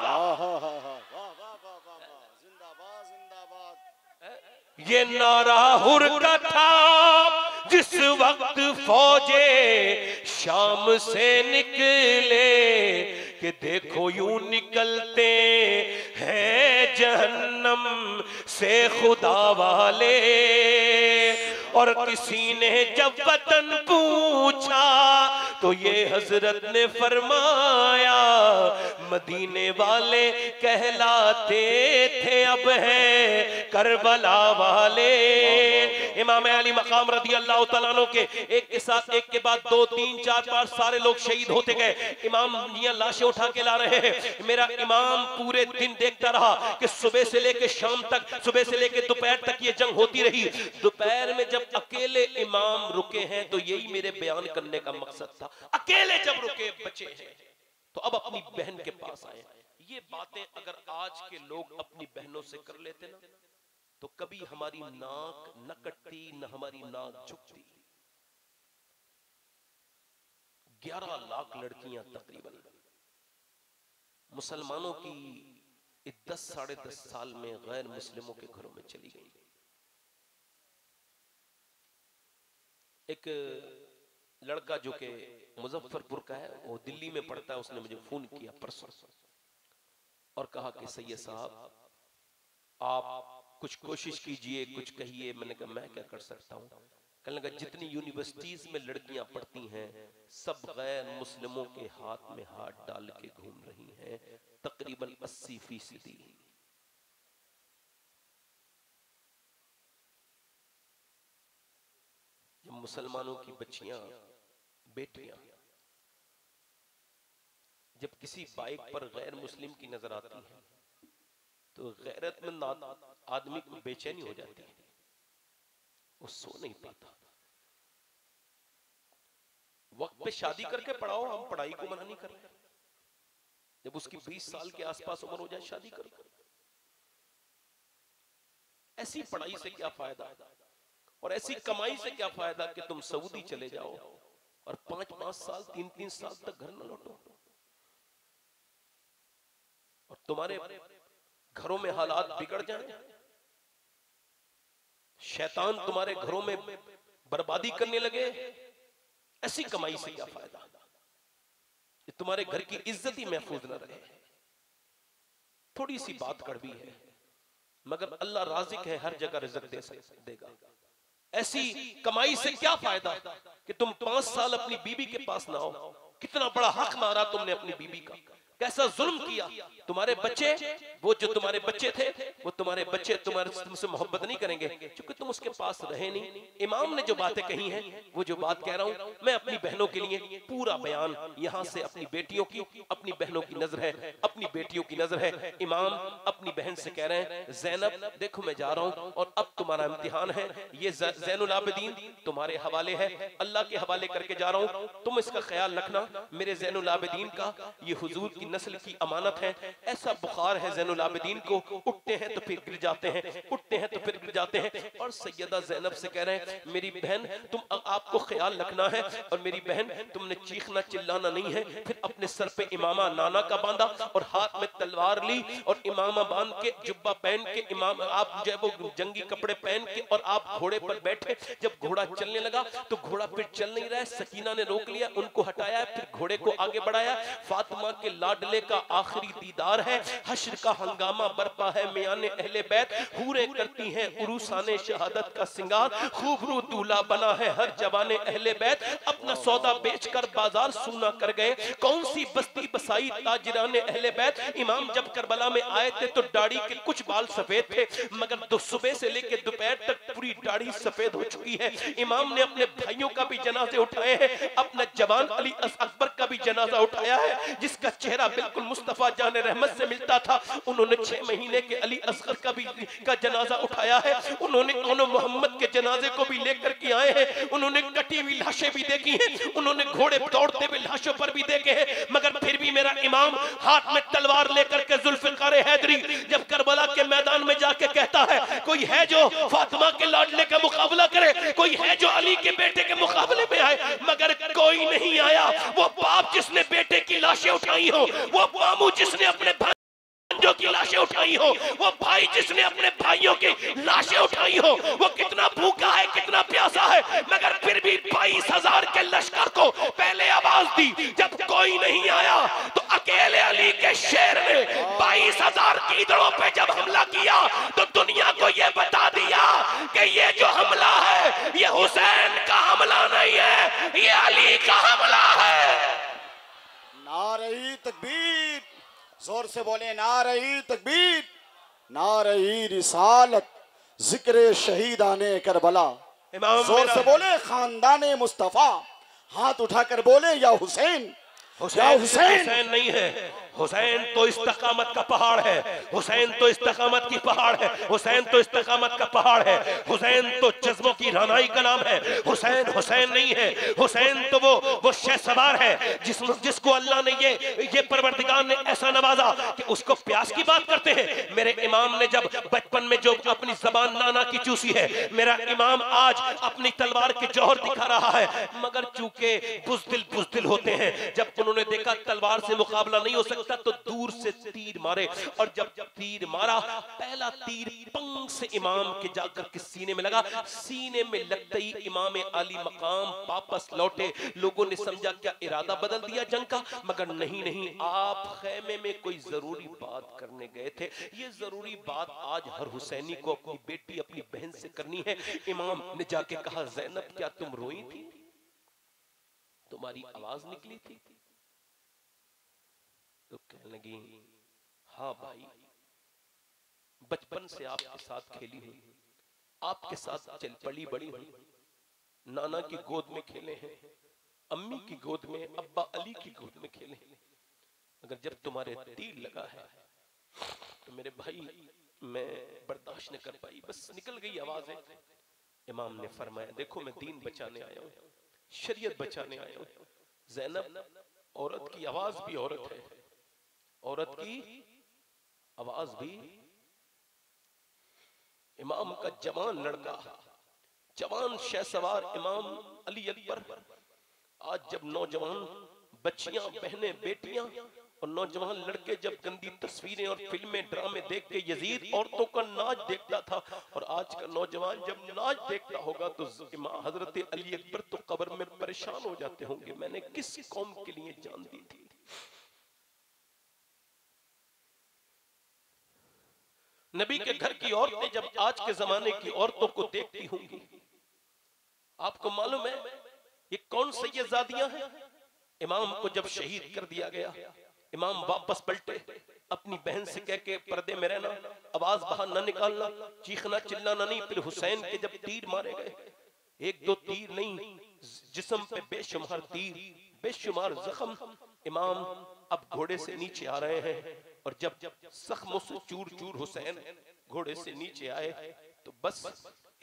ये नारा हुर का था जिस वक्त फौजे शाम से निकले, कि देखो यूं निकलते हैं जहन्नम से खुदा वाले। और किसी ने जब वतन पूछा तो ये हजरत ने फरमाया, मदीने वाले कहलाते थे अब हैं करबला वाले। इमाम अली मकाम रदी अल्लाह तआला अन्हु के एक के साथ एक के बाद 2 3 4 5 सारे लोग शहीद होते गए। इमाम जियां लाशें उठा के ला रहे हैं। मेरा इमाम पूरे दिन देखता रहा कि सुबह से लेकर शाम तक, सुबह से लेकर दोपहर तक ये जंग होती रही। दोपहर में जब अकेले इमाम रुके हैं तो यही मेरे बयान करने का मकसद था। अकेले जब रुके बचे हैं तो अब अपनी बहन के पास आए। ये बातें अगर आज के लोग अपनी बहनों से कर लेते ना, तो कभी हमारी नाक न कटती न हमारी नाक झुकती। 11 लाख लड़कियां तकरीबन मुसलमानों की 10 साढ़े 10 साल में गैर मुस्लिमों के घरों में चली गई। एक लड़का जो कि मुजफ्फरपुर का है, वो दिल्ली में पढ़ता है, उसने मुझे फोन किया परसों और कहा कि सैयद साहब आप कुछ कोशिश कीजिए, कुछ कहिए। मैंने कहा मैं क्या कर सकता हूँ? कहने लगा जितनी यूनिवर्सिटीज में लड़कियां पढ़ती हैं सब गैर मुस्लिमों के हाथ में हाथ डाल के घूम रही हैं, तकरीबन 80%। जब मुसलमानों की बच्चियां बेटियां जब किसी बाइक पर गैर मुस्लिम की नजर आती है तो गैरतमंद आदमी को बेचैनी हो जाती है, वो सो नहीं पाता। वक्त पे शादी करके पढ़ाओ, हम पढ़ाई को मना नहीं कर रहे। जब उसकी 20 साल के आसपास उम्र हो जाए शादी करो। ऐसी पढ़ाई से क्या फायदा और ऐसी कमाई से क्या फायदा कि तुम सऊदी चले जाओ और 5-5 साल 3-3 साल तक घर न लौटो और तुम्हारे घरों में हालात बिगड़ जाएं, शैतान तुम्हारे घरों में बर्बादी करने लगे। ऐसी कमाई से क्या फायदा? तुम्हारे घर की इज्जत ही महफूज न रहे। थोड़ी सी बात कड़वी है, मगर अल्लाह राज़िक है, हर जगह रिज़्क़ देगा। ऐसी कमाई से क्या फायदा कि तुम 5 साल अपनी बीबी के पास ना हो। कितना बड़ा हक मारा तुमने अपनी बीबी का, कैसा जुल्म किया। तुम्हारे बच्चे, वो जो तुम्हारे बच्चे थे, वो तुम्हारे बच्चे तुमसे मोहब्बत नहीं करेंगे क्योंकि तुम उसके पास रहे नहीं। इमाम ने जो बातें कही हैं, वो जो बात कह रहा हूं मैं अपनी बहनों के लिए, पूरा बयान यहाँ से अपनी बेटियों की, अपनी बहनों की नजर है, अपनी बेटियों की नजर है। इमाम अपनी बहन से कह रहे हैं, ज़ैनब देखो मैं जा रहा हूँ और अब तुम्हारा इम्तिहान है, ये ज़ैनुल आबिदीन तुम्हारे हवाले है, अल्लाह के हवाले करके जा रहा हूँ। तुम इसका ख्याल रखना, मेरे ज़ैनुल आबिदीन का ये हुजूर की नस्ल की अमानत है। ऐसा बुखार है ज़ैनुल आबिदीन को, उठते हैं तो फिर गिर जाते हैं, उठते हैं तो फिर गिर जाते हैं। और सैयदा ज़ैनब से कह रहे हैं, मेरी बहन तुम आपको ख्याल रखना है, और मेरी बहन तुमने चीखना चिल्लाना नहीं है। फिर अपने सर पे इमामा नाना का बांधा और हाथ में तलवार ली और इमामा बांध के, जुब्बा पहन के, इमाम आप जो है वो जंगी कपड़े पहन के, और आप घोड़े पर बैठे। जब घोड़ा चलने लगा तो घोड़ा फिर चल नहीं रहा है, सकीना ने रोक लिया, उनको हटाया, फिर घोड़े को आगे बढ़ाया। फातिमा के लाडले का आखिरी दीदार है, हश्र का हंगामा बरपा है, मियाने अहले बैत हूरे करती हैं उरूसाने शहादत का सिंगार, खूबरू दूल्हा बना है हर जवाने अहले बैत, अपना सौदा बेचकर बाजार सूना कर गए, कौन सी बस्ती बसाई ताजराने अहले बैत। इमाम जब करबला में आए थे तो दाढ़ी के कुछ बाल सफेद थे, मगर सुबह से लेकर दोपहर तक पूरी दाढ़ी सफेद हो चुकी है। इमाम ने अपने भाइयों का भी जनाजे उठाए हैं, अपना जवान अली अकबर का भी जनाजा उठाया है, जिसका चेहरा बिल्कुल मुस्तफा जाने रहमत से मिलता था। उन्होंने 6 महीने के अली असगर का जनाजा उठाया है। उन्होंने मोहम्मद के जनाजे को भी लेकर के आए हैं। उन्होंने कटी हुई लाशें भी देखी हैं, उन्होंने घोड़े दौड़ते हुए लाशों पर भी देखे हैं, मगर फिर भी मेरा इमाम हाथ में तलवार लेकर के जुल्फिकार हैदरी जब करबला के मैदान में जाके कहता है, कोई है जो फातिमा के लाडले का मुकाबला करे, कोई है जो अली के बेटे के मुकाबले में आए, मगर कोई नहीं आया। वो बाप जिसने बेटे की लाशें उठाई हो, वो मामू जिसने अपने भाइयों की लाशें उठाई हो, वो भाई जिसने अपने भाइयों की लाशें उठाई हो, वो कितना भूखा है, कितना प्यासा है, मगर फिर भी 22,000 के लश्कर को पहले आवाज दी। जब कोई नहीं आया तो अकेले अली के शेर ने 22,000 कीदड़ों पे जब हमला किया तो दुनिया को यह बता दिया कि ये जो हमला है ये हुसैन का हमला नहीं है, ये अली का हमला है। नारे तकबीर, जोर से बोले नारे तकबीर, नारे रिसालत, जिक्र शहीदाने करबला। जोर से बोले खानदाने मुस्तफा, हाथ उठाकर बोले या हुसैन। हुसैन नहीं है, हुसैन तो इस्तकामत का पहाड़ है, हुसैन तो इस्तकामत की पहाड़ है, हुसैन तो इस्तकामत का पहाड़ है, हुसैन तो जज्बों की रानाई का नाम है। हुसैन हुसैन नहीं है, हुसैन तो वो शहसवार है जिसको अल्लाह ने ये परवरदिगार ने ऐसा नवाजा कि उसको प्यास की बात करते हैं। मेरे इमाम ने जब बचपन में जो अपनी जबान नाना की चूसी है, मेरा इमाम आज अपनी तलवार के जौहर दिखा रहा है, मगर चूंकि बुज़दिल होते हैं, जब उन्होंने देखा तलवार से मुकाबला नहीं हो सकता तो दूर से तीर मारे, और जब तीर मारा पहला तीर पंग से इमाम के जाकर के सीने में लगा। सीने में लगते ही इमाम अली मकाम वापस लौटे। लोगों ने समझा क्या इरादा बदल दिया जंग का, मगर नहीं, आप खैमे में कोई जरूरी बात करने गए थे। ये जरूरी बात आज हर हुसैनी को अपनी बेटी अपनी बहन से करनी है। इमाम ने जाके कहा, ज़ैनब क्या तुम रोई थी, तुम्हारी आवाज निकली थी? तो कहने लगी, हाँ भाई, बचपन से आपके साथ खेली हुई, आपके साथ चल पड़ी बड़ी हुई, नाना की गोद में खेले हैं, अम्मी की गोद में, अब्बा अली की गोद में खेले हैं, मगर जब तुम्हारे तीर लगा है तो मेरे भाई मैं बर्दाश्त न कर पाई, बस निकल गई आवाजें। इमाम ने फरमाया, देखो मैं दीन बचाने आया हूँ, शरीयत बचाने आया हूँ। ज़ैनब, औरत की आवाज भी औरत है, औरत की आवाज भी। इमाम का जवान लड़का, जवान शहसवार इमाम अली अकबर, आज जब नौजवान बच्चियां, बहनें, बेटियां और नौजवान लड़के जब गंदी तस्वीरें और फिल्में, ड्रामे देख के यजीद औरतों का नाच देखता था, और आज का नौजवान जब नाच देखता होगा तो हजरत अली अकबर तो कब्र में परेशान हो जाते होंगे, मैंने किस कौम के लिए जान दी थी। नबी के घर की औरतें जब आज के जमाने की औरतों को देखती होंगी, आपको मालूम है ये कौन सैयदजादियां हैं? इमाम को जब शहीद कर दिया गया, इमाम वापस पलटे, अपनी बहन से कह के पर्दे में रहना, आवाज बाहर न निकालना, चीखना चिल्लाना नहीं। फिर हुसैन के जब तीर मारे गए, एक दो तीर नहीं, जिस्म पे बेशुमार तीर, बेशुमार जख्म। इमाम अब घोड़े से नीचे आ रहे हैं और जब जख्मों से चूर चूर हुसैन घोड़े से नीचे आए तो बस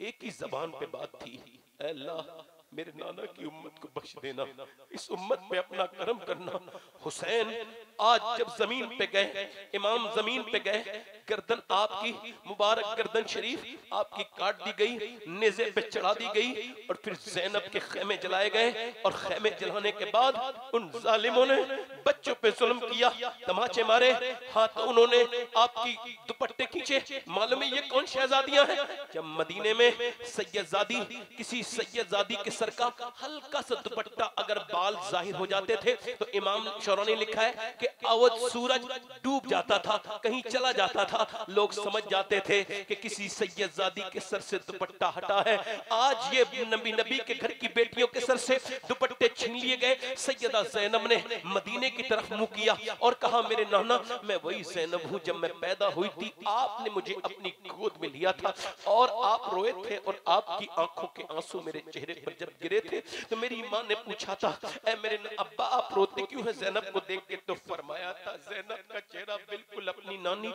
एक ही जबान पे बात थी, अल्लाह मेरे नाना की उम्मत को बख्श देना, इस उम्मत पे अपना करम करना। हुसैन आज जब जमीन पे गए, इमाम जमीन पे गए, गर्दन आपकी मुबारक गर्दन शरीफ आपकी काट दी गई, नेज़े पे चढ़ा दी गई और फिर ज़ैनब के खेमे जलाए गए। और खेमे जलाने के बाद उन जालिमों ने बच्चों पे जुल्म किया, तमाचे मारे, हाथ उन्होंने आपकी दुपट्टे खींचे। मालूम है ये कौन शहजादियां हैं? जब मदीने में सैयदजादी, किसी सैयदजादी के सर का हल्का सा दुपट्टा अगर बाल जाहिर हो जाते थे तो इमाम शौरा ने लिखा है कि अवध सूरज डूब जाता था, कहीं चला जाता था, लोग समझ जाते थे कि किसी सैयदजादी के सर से दुपट्टा हटा है। आज ये नबी के घर की बेटियों के सर से दुपट्टे छीन लिए गए। सैयदा ज़ैनब ने मदीने की तरफ मुंह किया और कहा, मेरे नाना मैं वही ज़ैनब हूँ जब मैं पैदा हुई थी, आपने मुझे अपनी गोद में लिया था और आप रोए थे और आपकी आंखों के आंसू मेरे चेहरे पर जब गिरे थे तो मेरी माँ ने पूछा था, ऐ मेरे अब्बा आप रोते क्यों हैं ज़ैनब को देख के? तो फरमाया था, ज़ैनब का चेहरा बिल्कुल अपनी नानी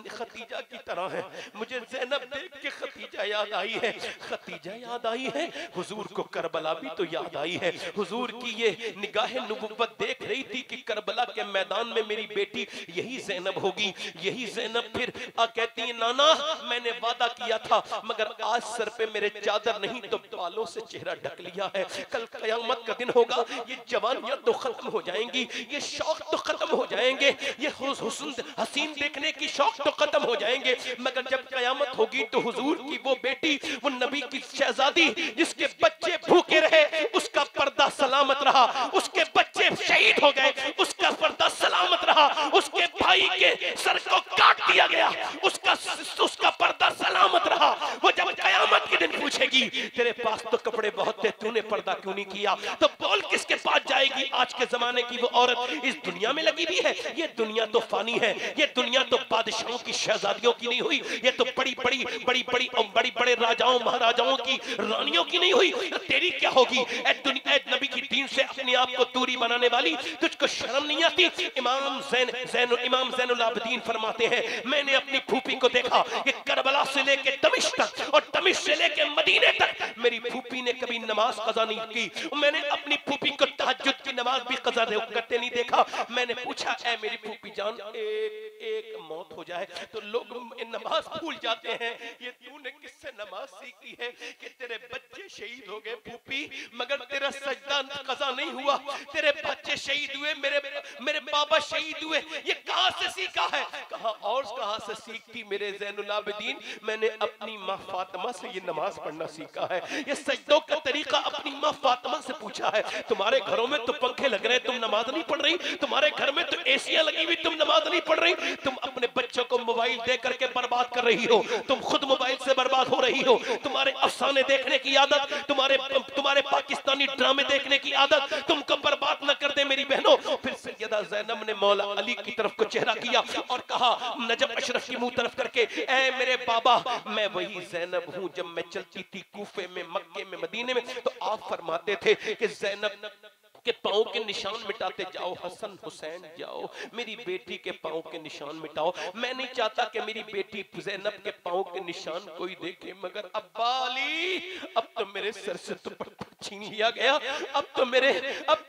खतीजा की तरह है, मुझे ज़ैनब देख के खतीजा याद आई है, खतीजा याद आई है, हुजूर को करबला भी तो याद आई है। हुजूर की ये निगाहे नुबुव्वत देख रही थी कि करबला के मैदान में मेरी बेटी यही ज़ैनब होगी, यही ज़ैनब। फिर कहती है, नाना मैंने वादा किया था मगर आज सर पे मेरे चादर नहीं तो बालों से चेहरा ढक लिया है, कल कयामत का दिन होगा, ये जवानियां तो खत्म हो जाएंगी, ये शौक तो खत्म हो जाएंगे, ये हुस्न हसीन देखने की शौक तो खत्म हो जाएंगे, मगर जब कयामत होगी तो हुजूर की वो बेटी, वो नबी की शहजादी जिसके बच्चे भूखे रहे उसका पर्दा सलामत रहा, उसके बच्चे शहीद हो गए उसका पर्दा सलामत रहा, उसके भाई के सर को काट दिया गया उसका पर्दा सलामत रहा। वो जब कयामत के दिन पूछेगी, तेरे पास तो कपड़े बहुत थे, तूने पर्दा क्यों नहीं किया? तो बोल किसके पास जाएगी? आज के जमाने की वो औरत इस दुनिया में लगी भी है। ये दुनिया तो फानी है, ये दुनिया तो बादशाहों की शहजादियों की नहीं हुई, ये तो बड़ी बड़े राजाओं महाराजाओं की रानियों की नहीं हुई। तो तेरी क्या होगी? नबी की दीन से अपने आप को दूरी बनाने वाली, तुझको शर्म नहीं आती? इमाम ज़ैनुल आबिदीन फरमाते हैं, मैंने अपनी फूफी को देखा कि करबला से लेके दमिश्क तक और दमिश्क से लेके मदीने तक मेरी फूफी ने कभी नमाज कज़ा नहीं की। मैंने अपनी फूफी को तहज्जुद की नमाज भी कज़ा करते नहीं देखा। मैंने पूछा, ऐ मेरी फूफी जान, एक मौत हो जाए तो लोग नमाज भूल जाते हैं, ये तूने किससे नमाज सीखी है कि तेरे बच्चे शहीद हो गए फूफी मगर तेरा सजदा कज़ा नहीं हुआ, तेरे बच्चे शहीद हुए, मेरे बाबा शहीद हुए, ये कहां से सीखा है? कहां से सीखती मेरे ज़ैनुल आबिदीन? मैंने अपनी माँ फातिमा से ये नमाज पढ़ना सीखा है, ये सजदों का तरीका अपनी माँ फातिमा से पूछा है। तुम्हारे घरों में तो पंखे लग रहे, तुम नमाज नहीं पढ़ रही, तुम्हारे घर में तो एसियां लगी हुई, तुम नमाज नहीं पढ़ रही, तुम अपने बच्चों को मोबाइल दे करके बर्बाद कर रही हो, तुम खुद मोबाइल से बर्बाद हो रही हो, तुम्हारे अफसाने देखने की आदत, तुम्हारे पाकिस्तानी ड्रामे देखने की आदत तुमको बर्बाद न कर दे मेरी बहनों। फिर सैयदा ज़ैनब ने मौला अली की तरफ को चेहरा किया और कहा नजब अशरफ की मुंह तरफ करके, ऐ मेरे बाबा मैं वही ज़ैनब हूं जब मैं चलती थी कूफे में, मक्के में, मदीने में, तो आप फरमाते थे कि ज़ैनब के पाँव के निशान मिटाते जाओ, हसन हुसैन जाओ, मेरी बेटी के पाँव के निशान मिटाओ। मैं नहीं चाहता कि मेरी बेटी ज़ैनब के पाँव के निशान कोई देखे, मगर अब्बा अली अब तो मेरे सर से दुपट्टा छीन लिया गया, अब तो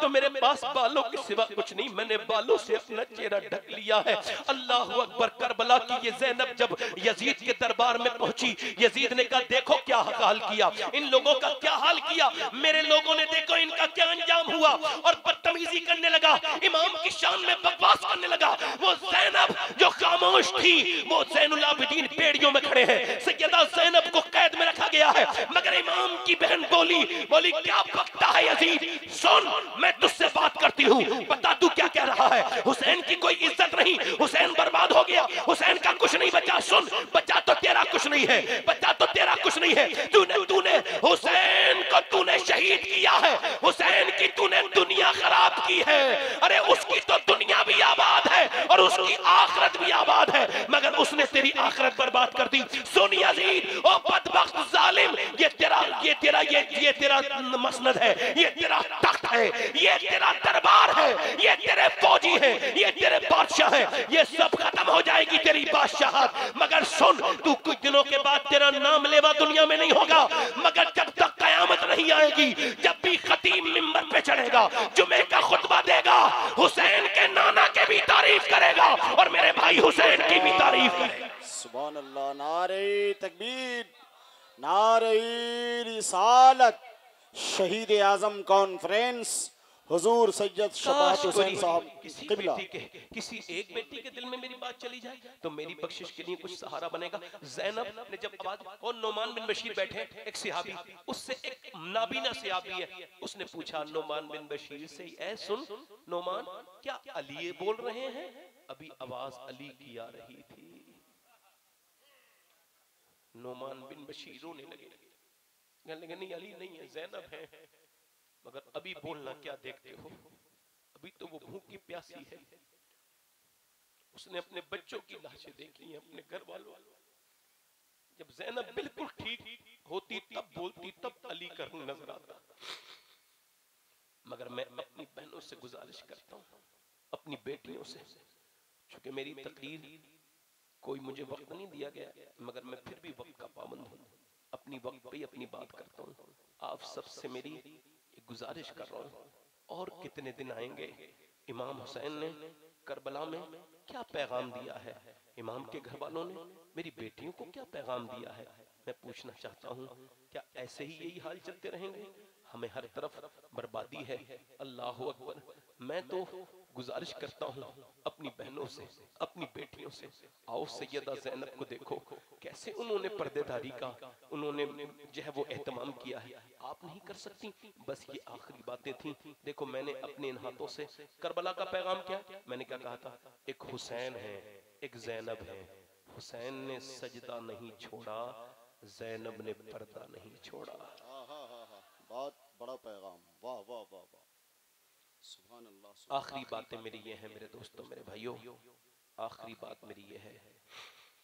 मेरे पास बालों के सिवा कुछ नहीं, मैंने बालों से अपना चेहरा ढक लिया है। अल्लाह अकबर। करबला की ये ज़ैनब जब यजीद के दरबार में पहुंची, यजीद ने कहा देखो क्या हाल किया, इन लोगों का क्या हाल किया, मेरे लोगों ने देखो इनका क्या अंजाम हुआ, और बदतमीजी करने लगा, इमाम की शान में बकवास करने लगा। वो ज़ैनब जो खामोश थी, वो ज़ैनुल आबिदीन पेड़ियों में खड़े हैं, सैयदा ज़ैनब को कैद में रखा गया है, मगर इमाम की बहन बोली क्या बकता है यजीद, सुन मैं तुझसे बात करती हूँ, बता तू क्या कह रहा है। हुसैन की कोई इज्जत नहीं, हुसैन बर्बाद हो गया, हुसैन का कुछ नहीं बचा। सुन, बचा तो तेरा कुछ नहीं है, बचा तो तेरा कुछ नहीं है। तूने हुसैन को तूने शहीद किया है, हुसैन की तूने दुनिया खराब की है। अरे उसकी तो दुनिया भी आबाद है और उसकी आखिरत भी आबाद है, मगर उसने तेरी आखिरत बर्बाद कर दी। सुन यजीद, ओ बदबख्त जालिम, ये तेरा मसनद है, ये तेरा तख्त है, ये तेरा दरबार है, ये तेरे फौजी है, ये तेरे बादशाह है, ये सब खत्म हो जाएगी तेरी बादशाहत। मगर सुन, तू कुछ दिनों के बाद तेरा नाम लेवा दुनिया में नहीं होगा, मगर जब तक कयामत नहीं आएगी, जब भी खतीब मिंबर पे चढ़ेगा, जुमे का खुतबा देगा, हुसैन के नाना के भी तारीफ करेगा और मेरे भाई हुसैन की भी तारीफ करेगा। सुभान अल्लाह। नारे तकबीर, नारे रिसालत। शहीद आजम कॉन्फ्रेंस हुजूर सैयद शबात हुसैन साहब किबला। किसी एक बेटी के दिल में मेरी बात चली जाए तो मेरी बख्शिश के लिए कुछ सहारा बनेगा। ज़ैनब ने जब आवाज, और नोमान बिन बशीर बैठे, एक सहाबी, उससे एक नाबीना सहाबी है, उसने पूछा नोमान बिन बशीर से, ऐ सुन नोमान, क्या अली बोल रहे हैं? अभी आवाज अली की आ रही थी। नोमान बिन बशीर रोने लगे, कहने लगे नहीं अली नहीं है, ज़ैनब है, मगर अभी बोलना क्या देखते हो, अभी तो वो भूखी प्यासी है। उसने अपने बच्चों की लाशें देखी हैं, अपने घर वालों। जब ज़ैनब बिल्कुल ठीक होती तब बोलती, तब अली का रंग नजर आता। मगर मैं अपनी बहनों से गुजारिश करता हूँ, अपनी बेटियों से, क्योंकि मेरी तकरीर कोई मुझे वक्त नहीं दिया गया, मगर मैं फिर भी वक्त का पाबंद हूँ, अपनी वक्त पे अपनी बात करता हूँ। आप सबसे मेरी एक गुजारिश कर रहा हूँ, और कितने दिन आएंगे? इमाम हुसैन ने करबला में क्या पैगाम दिया है, इमाम के घर वालों ने मेरी बेटियों को क्या पैगाम दिया है? मैं पूछना चाहता हूँ, क्या ऐसे ही यही हाल चलते रहेंगे? हमें हर तरफ बर्बादी है। अल्लाह अकबर। मैं तो गुजारिश करता हूँ अपनी बहनों से, अपनी बेटियों से, आओ सैयदा ज़ैनब को देखो, कैसे उन्होंने पर्देदारी का उन्होंने जो है वो एहतमाम किया है, आप नहीं कर सकती? बस ये आखिरी बातें थी। देखो मैंने अपने इन हाथों से करबला का पैगाम क्या, मैंने क्या कहा था, एक हुसैन है, एक ज़ैनब है। हुसैन ने सजदा नहीं छोड़ा, ज़ैनब ने पर्दा नहीं छोड़ा। बहुत बड़ा पैगाम, वाह वाह वाह वाह, सुभान अल्लाह। आखिरी बातें मेरी ये हैं मेरे दोस्तों, मेरे भाइयों, आखिरी बात मेरी ये है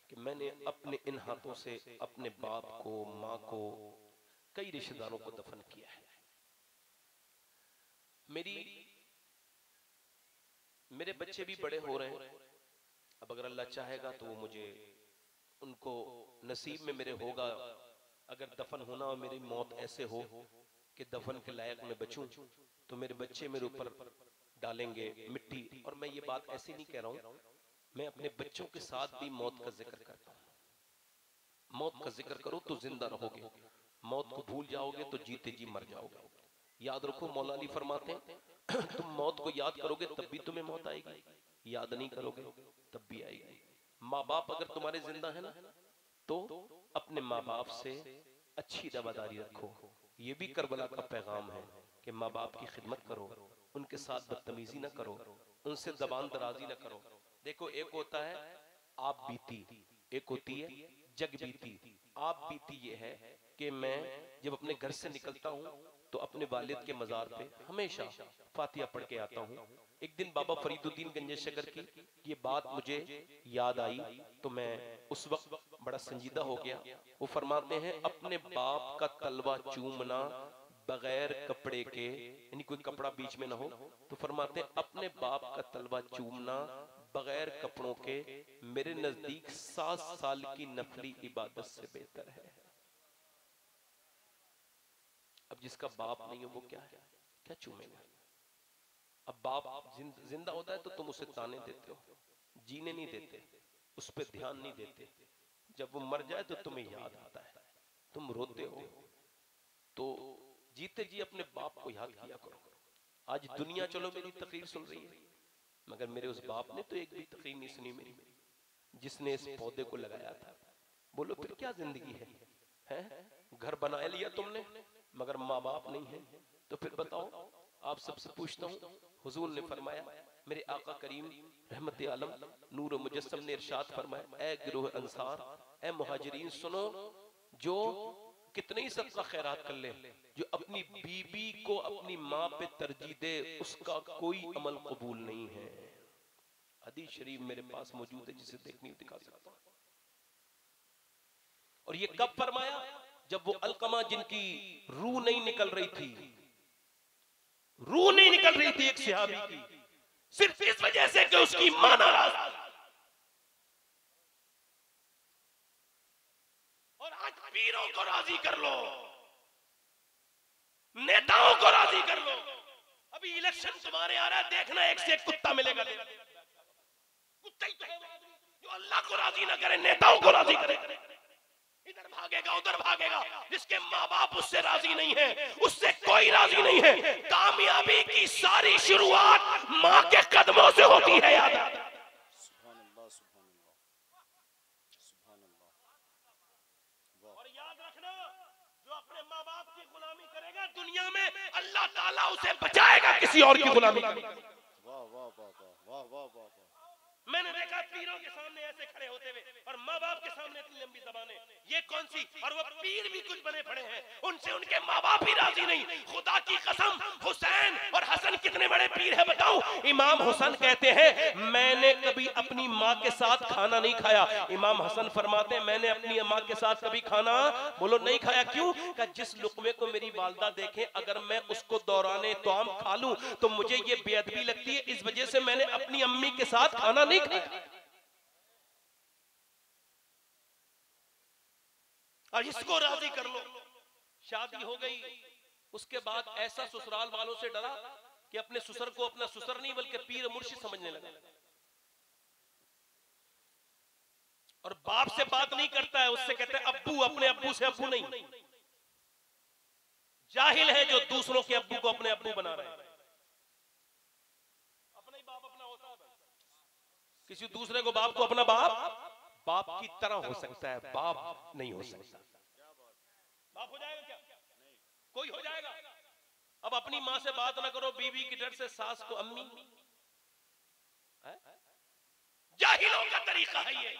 कि मैंने अपने इन हाथों से अपने बाप को, माँ को, कई रिश्तेदारों को दफन किया है। मेरे बच्चे भी बड़े हो रहे हैं, अब अगर अल्लाह चाहेगा तो वो मुझे, उनको नसीब में मेरे होगा, अगर दफन होना और मेरी मौत ऐसे हो कि दफन के लायक मैं बचूं, तो मेरे बच्चे मेरे ऊपर डालेंगे मिट्टी। और मैं ये बात ऐसे नहीं कह रहा हूं, मैं अपने बच्चों के साथ भी मौत का जिक्र करता हूं। मौत का जिक्र करो तो जिंदा रहोगे, मौत को भूल जाओगे तो जीते जी मर जाओगे। याद रखो, मौला अली फरमाते हैं तुम मौत को याद करोगे तब भी तुम्हें मौत आएगी, याद नहीं करोगे तब भी आएगी। माँ बाप अगर तुम्हारे जिंदा है ना, तो अपने माँ बाप से अच्छी रवादारी रखो। ये भी करबला का पैगाम है कि माँ बाप की खिदमत करो, उनके साथ बदतमीजी ना करो, उनसे दबान दराजी ना करो। देखो एक होता है आप बीती, एक होती है जग बीती। आप बीती ये है कि मैं जब अपने घर से निकलता हूँ तो अपने वालिद के मजार पे हमेशा फातिहा पढ़ के आता हूँ। एक दिन बाबा फरीदुद्दीन गंजेशकर की ये बात मुझे याद आई तो मैं उस वक्त बड़ा संजीदा हो गया। वो फरमाते हैं अपने बाप का तलवा चूमना बगैर कपड़े के, यानी कोई कपड़ा बीच में ना हो, तो फरमाते हैं अपने बाप का तलवा चूमना बगैर कपड़ों के मेरे नजदीक 7 साल की नफली इबादत से बेहतर है। अब जिसका बाप नहीं हो वो क्या है, क्या चूमेगा? अब बाप जिंदा होता है तो तुम उसे ताने देते हो, जीने नहीं देते, उस पर ध्यान नहीं देते। जब वो मर जाए तो तुम्हें याद आता है, तुम रोते हो। तो जीते जी अपने बाप को याद किया करो। आज दुनिया चलो मेरी तकरीर सुन रही है, मगर मेरे उस बाप ने तो एक भी तकरीर नहीं सुनी मेरी, जिसने इस पौधे को लगाया था। बोलो फिर क्या जिंदगी है? घर बना लिया तुमने, मगर माँ बाप नहीं है, तो फिर बताओ। आप सबसे पूछता हूँ, हुजूर ने फरमाया, मेरे आका करीम रहमत आलम नूर मुजस्सम ने इरशाद फरमाया, ए गिरोह अंसार, ए मुहाजिरीन सुनो, जो कितने ही सबका खैरात कर ले, जो अपनी बीबी को अपनी माँ पे तरजीह दे, उसका कोई अमल कबूल नहीं है। हदीस शरीफ मेरे पास मौजूद है, जिसे देखनी दिखा सकता हूं। और ये कब फरमाया? जब वो अलकमा जिनकी रूह नहीं निकल रही थी, रूह नहीं निकल रही थी एक सहाबी की, सिर्फ इस वजह से कि उसकी मां नाराज। और आज पीरों को राजी कर लो, नेताओं को राजी कर लो। अभी इलेक्शन तुम्हारे आ रहा है, देखना एक से एक कुत्ता मिलेगा। कुत्ता ही तो है जो अल्लाह को राजी ना करे, नेताओं को राजी करे। इधर भागेगा उधर भागेगा, जिसके माँ बाप उससे राजी नहीं है, उससे कोई राजी नहीं है। कामयाबी की सारी शुरुआत माँ के कदमों से होती है। याद है? सुभान अल्लाह, सुभान अल्लाह, सुभान अल्लाह। और याद रखना, जो अपने माँ बाप की गुलामी करेगा दुनिया में, अल्लाह ताला उसे बचाएगा किसी और की गुलामी। वाह वाह वाह वाह वाह वाह वाह। मैंने देखा पीरों के सामने ऐसे खड़े होते हुए, और माँ बाप के सामने इतनी लंबी जबानें, ये कौन सी? और वो पीर भी कुछ बने पड़े हैं, उनसे उनके माँ बाप ही राजी नहीं। खुदा की कसम, हुसैन और हसन कितने बड़े पीर है बताऊं। इमाम हुसैन कहते हैं, मैंने कभी अपनी माँ के साथ खाना नहीं खाया। इमाम हसन फरमाते हैं, मैंने अपनी माँ के साथ कभी खाना, बोलो, नहीं खाया। क्यों? कि जिस लुकमे को मेरी वालदा देखे, अगर मैं उसको दौराने तौआम खा लूं तो मुझे ये बेअदबी लगती है, इस वजह से मैंने अपनी अम्मी के साथ खाना नहीं खाया। और इसको राजी कर लो। शादी हो गई, उसके बाद ऐसा ससुराल वालों से डरा कि अपने ससुर को अपना ससुर नहीं बल्कि पीर मुर्शिद समझने लगा। और बाप से बात नहीं करता है, उससे कहते हैं अब्बू, अपने अब्बू से अब्बू नहीं। जाहिल है जो दूसरों के अब्बू को अपने अब्बू बना रहे हैं। अपना ही बाप अपना होता है, किसी दूसरे को बाप को अपना बाप की तरह हो सकता है, बाप नहीं हो सकता। बाप हो जाएगा क्या? कोई हो जाएगा? अब अपनी माँ से बात ना करो बीवी की डर से, सास को अम्मी। जाहिलों का तरीका है ये,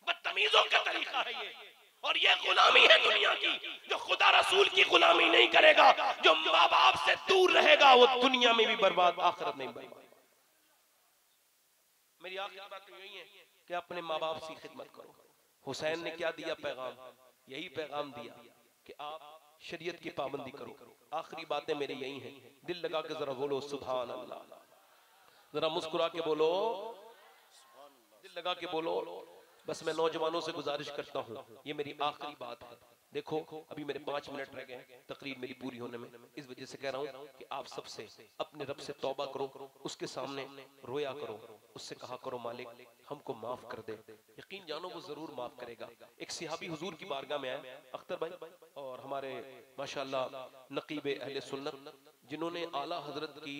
बदतमीजों का तरीका है ये। और ये गुलामी है दुनिया की। जो खुदा रसूल की गुलामी नहीं करेगा, जो माँ बाप से दूर रहेगा, वो दुनिया में भी बर्बाद, आखिरत में बर्बाद। मेरी आखिरी बात तो यही है कि अपने माँ बाप की खिदमत करो। हुसैन ने क्या दिया पैगाम? यही पैगाम दिया कि आप शरीयत की पाबंदी करो। आखिरी बातें मेरी यही हैं, दिल लगा के जरा बोलो सुभान अल्लाह, जरा मुस्कुरा के बोलो, दिल लगा के बोलो। बस मैं नौजवानों से गुजारिश करता हूँ, ये मेरी आखिरी बात है। देखो अभी मेरे 5 मिनट रह गए तकरीर मेरी पूरी होने में, इस वजह से कह रहा हूँ कि आप सबसे अपने रब से तौबा करो, उसके सामने रोया करो, उससे कहा करो मालिक हमको माफ कर दे। यकीन जानो वो जरूर माफ करेगा। एक सहाबी हुजूर की बारगाह में आए, अख्तर भाई, और हमारे माशाल्लाह नकीब अहले सुन्नत, जिन्होंने आला हजरत की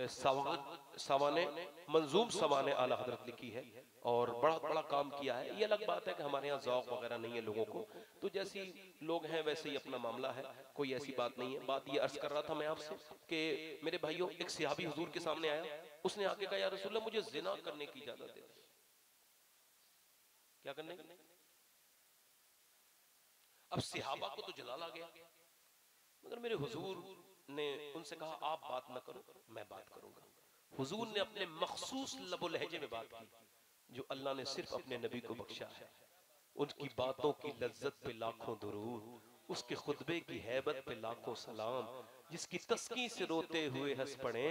सवाने मंजूम सवाने आला हजरत लिखी है और बड़ा बड़ा काम किया है। ये अलग बात है कि हमारे यहाँ ज़ौक़ वगैरह नहीं है लोगों को, तो जैसी लोग हैं वैसे ही अपना मामला है, कोई ऐसी बात नहीं है। बात ये अर्ज कर रहा था मैं आपसे कि मेरे भाइयों, एक सहाबी हुजूर के सामने आया, उसने आके कहा या रसूलल्लाह मुझे ज़िना करने की इजाजत दे दो। क्या करने की? अब सहाबा को तो जलाल आ गया, मगर मेरे हुजूर ने उनसे कहा आप बात न करो, मैं बात करूंगा। हुजूर ने अपने मखसूस लबो लहजे में बात की, जो अल्लाह ने सिर्फ अपने नबी को बख्शा है। उनकी बातों की लज्जत पे लाखों दुरूद, उसके खुतबे की हैबत पे लाखों सलाम, जिसकी तस्की से रोते हुए हंस पड़े,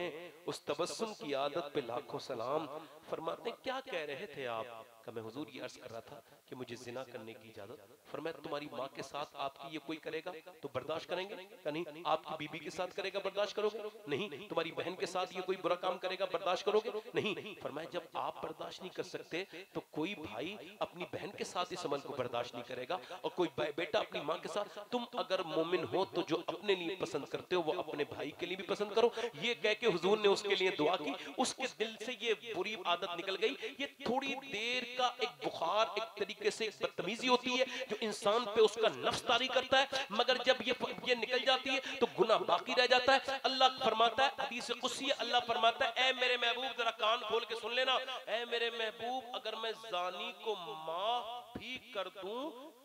उस तबस्सुम की आदत पे लाखों सलाम। फरमाते क्या कह रहे थे आप? का मैं हुजूर ये अर्ज कर रहा था कि मुझे जिना करने की इजाजत। फरमाया तुम्हारी माँ के साथ आपकी ये कोई करेगा तो बर्दाश्त करेंगे? का नहीं। आपकी बीबी के साथ करेगा बर्दाश्त करोगे? नहीं। तुम्हारी बहन के साथ ये कोई बुरा काम करेगा बर्दाश्त करोगे? नहीं। फरमाया जब आप बर्दाश्त नहीं कर सकते तो कोई भाई अपनी बहन के साथ इस अमल को बर्दाश्त नहीं करेगा, और कोई बेटा अपनी माँ के साथ। तुम अगर मोमिन हो तो जो अपने लिए पसंद करते हो वो अपने भाई के लिए भी पसंद करो। ये कह के हुजूर ने उसके लिए दुआ की, उसके दिल से ये बुरी आदत निकल गई। ये थोड़ी देर का एक बुखार, एक तरीके तरीके से बदतमीजी होती है जो इंसान पे उसका नफ्स तारी करता है, मगर जब ये निकल जाती है तो गुनाह बाकी रह जाता है। अल्लाह फरमाता है, हदीस कुदसी, अल्लाह फरमाता है, ए मेरे महबूब जरा कान खोल के सुन लेना, ए मेरे महबूब अगर मैं जानी को माफ भी कर दूं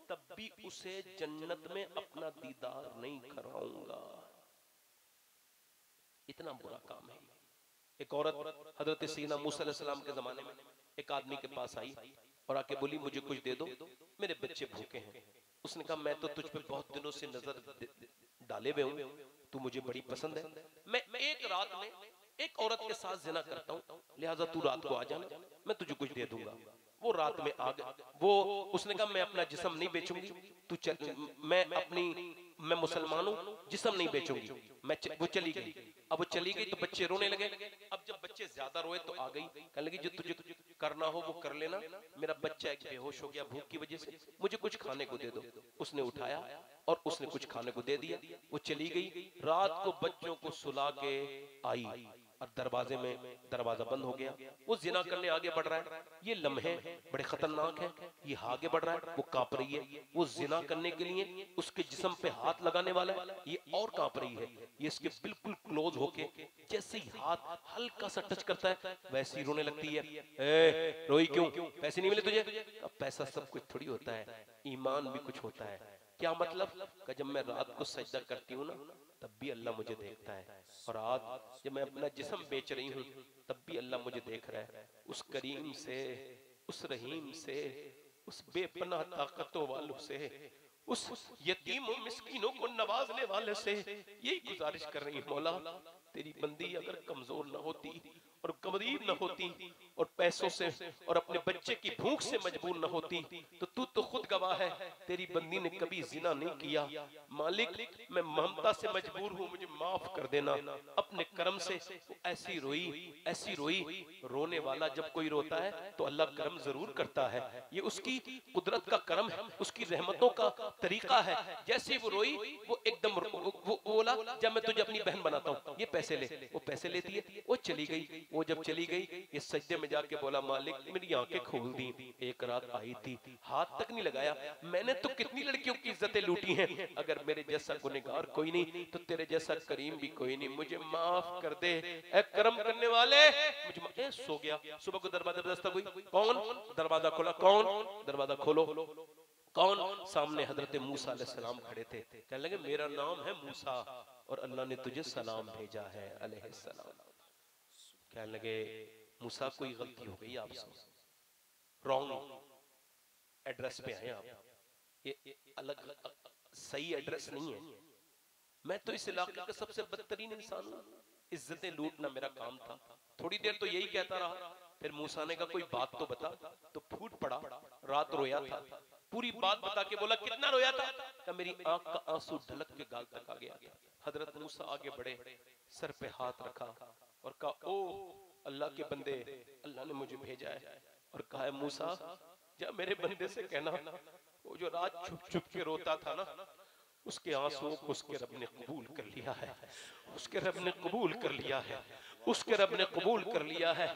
तब भी उसे जन्नत में अपना दीदार नहीं कराऊंगा। इतना बुरा काम है। एक औरत हजरत सीना मूसा अलैहिस्सलाम के जमाने में एक आदमी के पास आई और आके बोली, मुझे कुछ दे दो, मेरे बच्चे भूखे हैं। उसने कहा, मैं तो तुझ पे बहुत दिनों से नजर डाले हुए हूं, तू मुझे बड़ी पसंद है, मैं एक रात में एक औरत के साथ जिना करता हूं, लिहाजा तू रात को आ जाना, मैं तुझे कुछ दे दूंगा। वो रात में आ गया। वो उसने कहा, मैं अपना जिस्म नहीं बेचूंगी, तू चल, मैं मुसलमान हूं, जिस्म नहीं बेचूंगी। वो चली गई। अब वो चली गई तो बच्चे रोने लगे। अब जब बच्चे ज्यादा रोए तो आ गई, कहने लगी, जो तुझे करना हो वो कर लेना, मेरा बच्चा एक बेहोश हो गया भूख की वजह से, मुझे कुछ खाने को दे दो। उसने उठाया और उसने कुछ खाने को दे दिया। वो चली गई। रात को बच्चों को सुला के आई और दरवाजे में दरवाजा बंद हो गया। वो जिना करने आगे बढ़ रहा है। ये लम्हे बड़े खतरनाक हैं। ये आगे बढ़ रहा है, वो कांप रही है। वो जिना करने के लिए उसके जिस्म पे हाथ लगाने वाला है, ये और कांप रही है। ये इसके बिल्कुल क्लोज होके जैसे ही हाथ हल्का सा टच करता है वैसे ही रोने लगती है। ए, रोई क्यों? पैसे नहीं मिले तुझे? अब पैसा सब कुछ थोड़ी होता है, ईमान भी कुछ होता है। क्या मतलब? कि जब मैं रात को सजदा करती हूँ ना तब भी अल्लाह मुझे देखता है, और आज जब मैं अपना जिस्म बेच रही हूँ तब भी अल्लाह मुझे देख रहा है। उस करीम से, उस रहीम से, उस बेपनाह ताकतों वालों से, उस यतीमों मिस्कीनों को नवाजने वाले से यही गुजारिश कर रही, मौला तेरी बंदी अगर कमजोर न होती और गरीब न होती और पैसों से और अपने बच्चे की भूख से मजबूर न होती तो तू तो खुद गवाह है, तेरी बंदी ने कभी जिना नहीं किया। मालिक, मैं ममता से मजबूर हूँ, मुझे माफ कर देना अपने करम से। ऐसी रोई, ऐसी रोई। रोने वाला जब कोई रोता है तो अल्लाह करम जरूर करता है। ये उसकी कुदरत का करम है, उसकी रहमतों का तरीका है। जैसे वो रोई, वो एकदम वो बोला, जब मैं तुझे अपनी बहन बनाता हूँ, ये पैसे ले। वो पैसे लेती है, वो चली गई। वो जब चली गई, ये सजदे में जाके बोला, मालिक मेरी आंखें खोल दी, एक रात आई थी, हाथ तक नहीं लगाया। मैंने तो कितनी लड़कियों की इज्जतें लूटी हैं, अगर मेरे जैसा गुनहगार कोई नहीं तो तेरे जैसा करीम भी कोई नहीं, मुझे माफ कर दे ऐ करम करने वाले। मुझे सो गया। सुबह को दरवाजा दस्तक हुई, कौन? दरवाजा खोला, कौन? दरवाजा खोलो, कौन? सामने हजरत मूसा अलैहिस्सलाम खड़े थे। कहने लगे, मेरा नाम है मूसा और अल्लाह ने तुझे सलाम भेजा है अलैहिस्सलाम। कहने लगे, मूसा कोई गलती हो गई आपसे, रॉन्ग एड्रेस पे आए आप, ये अलग सही एड्रेस नहीं है। मैं तो इस इलाके का सबसे बदतरीन इंसान हूँ, इज्जतें लूटना मेरा काम था। थोड़ी देर तो यही कहता रहा, फिर मूसा ने कहा कोई बात तो बता। तो फूट पड़ा, रात रोया था। पूरी बात बता के बोला, कितना रोया था? क्या मेरी आंख का आंसू ढलक के गाल तक आ गया था। हजरत मूसा आगे बढ़े, सर पे हाथ रखा और कहा, ओ अल्लाह के बंदे, अल्लाह ने मुझे भेजा है और कहा है, मूसा जा मेरे बंदे से कहना, वो जो रात छुप छुप के रोता था ना, उसके आंसुओं को उसके रब ने कबूल कर लिया है, उसके रब ने कबूल कर लिया है, उसके रब ने कबूल कर लिया है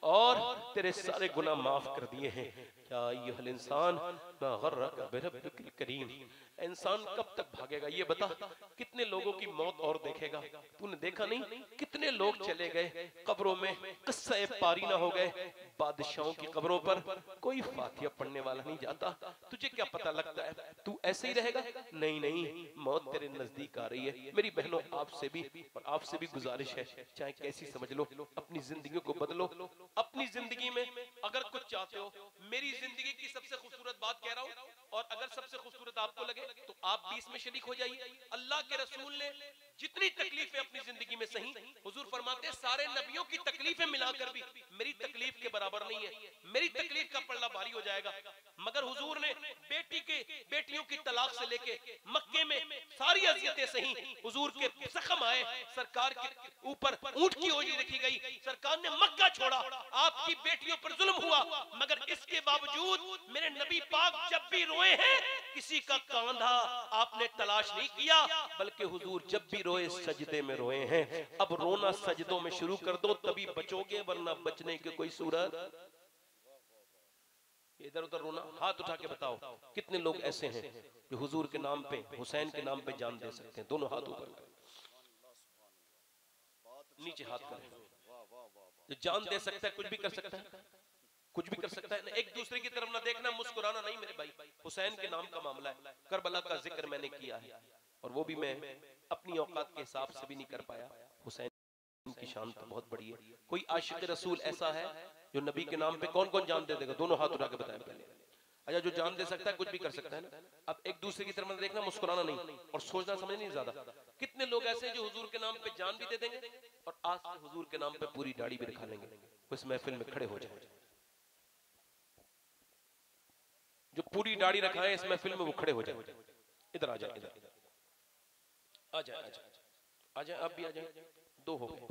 और तेरे सारे गुनाह माफ कर दिए हैं। क्या अय्युहल इंसान मा गर्रका बिरब्बिकिल करीम। इंसान कब तक भागेगा ये बता? कितने लोगों की मौत और देखेगा? तूने देखा नहीं कितने लोग चले गए कब्रों में, किस्से पारी ना हो गए। बादशाहों की कब्रों पर कोई फातिहा पढ़ने वाला नहीं जाता। तुझे क्या पता लगता है तू ऐसे ही रहेगा? नहीं नहीं, मौत तेरे नजदीक आ रही है। मेरी बहनों, आपसे भी और आपसे भी गुजारिश है, चाहे कैसी समझ लो, अपनी जिंदगी को बदलो। अपनी जिंदगी में अगर कुछ चाहते हो, मेरी जिंदगी की सबसे खूबसूरत बात कह रहा हूँ, और अगर सबसे खूबसूरत आपको लगे तो आप भी इसमें शरीक हो जाइए। अल्लाह के रसूल ने जितनी तकलीफें अपनी जिंदगी में सही, हुजूर फरमाते सारे नबियों की तकलीफें मिलाकर भी मेरी तकलीफ के बराबर नहीं है। मेरी तकलीफ का पल्ला भारी हो जाएगा। मगर हुजूर ने बेटियों की तलाक से लेके मक्के में सारी अजियतें सही। हुजूर के जख्म आए, सरकार के ऊपर ऊंट की ओजरी रखी गई, सरकार ने मक्का छोड़ा, आपकी बेटियों पर जुल्म हुआ, मगर इसके बावजूद मेरे नबी पाक जब भी रोए हैं, किसी का कांधा आपने तलाश नहीं किया, बल्कि हुजूर जब भी रोए सजदे में रोए हैं। अब रोना सजदों में शुरू कर दो, तभी बचोगे, वरना बचने की कोई सूरत। इधर उधर रोना, हाथ उठा के बताओ कितने लोग ऐसे हैं जो हुजूर के नाम पे, हुसैन के नाम पे जान दे सकते हैं? दोनों हाथ ऊपर करें, नीचे हाथ करें। जो जान दे सकता है कुछ भी कर सकता है, कुछ भी कर सकता है ना। एक दूसरे की तरफ ना देखना, मुस्कुराना नहीं मेरे भाई। हुसैन के नाम का मामला है, करबला का जिक्र मैंने किया है और वो भी मैं अपनी औकात के हिसाब से भी नहीं कर पाया। हुसैन की शान तो बहुत बड़ी है। कोई आशिक रसूल ऐसा है जो नबी के नाम पे कौन कौन जान दे देगा? दोनों हाथ उठा के बताएं पहले। अच्छा, जो जान दे सकता है कुछ भी कर सकता है ना। अब एक दूसरे की तरफ ना देखना, मुस्कुराना नहीं और सोचना समझ नहीं ज्यादा। कितने लोग ऐसे जो हुजूर के नाम पे जान भी दे देंगे और आज से हुजूर के नाम पे पूरी दाढ़ी भी दिखा लेंगे। वो इस महफिल में खड़े हो जाए, जो पूरी दाढ़ी रखाए इस महफिल में वो खड़े हो जाए। इधर आ जाए, इधर आ जाए, आ जाए, आ जाए, आप भी आ जाए। दो हो गए,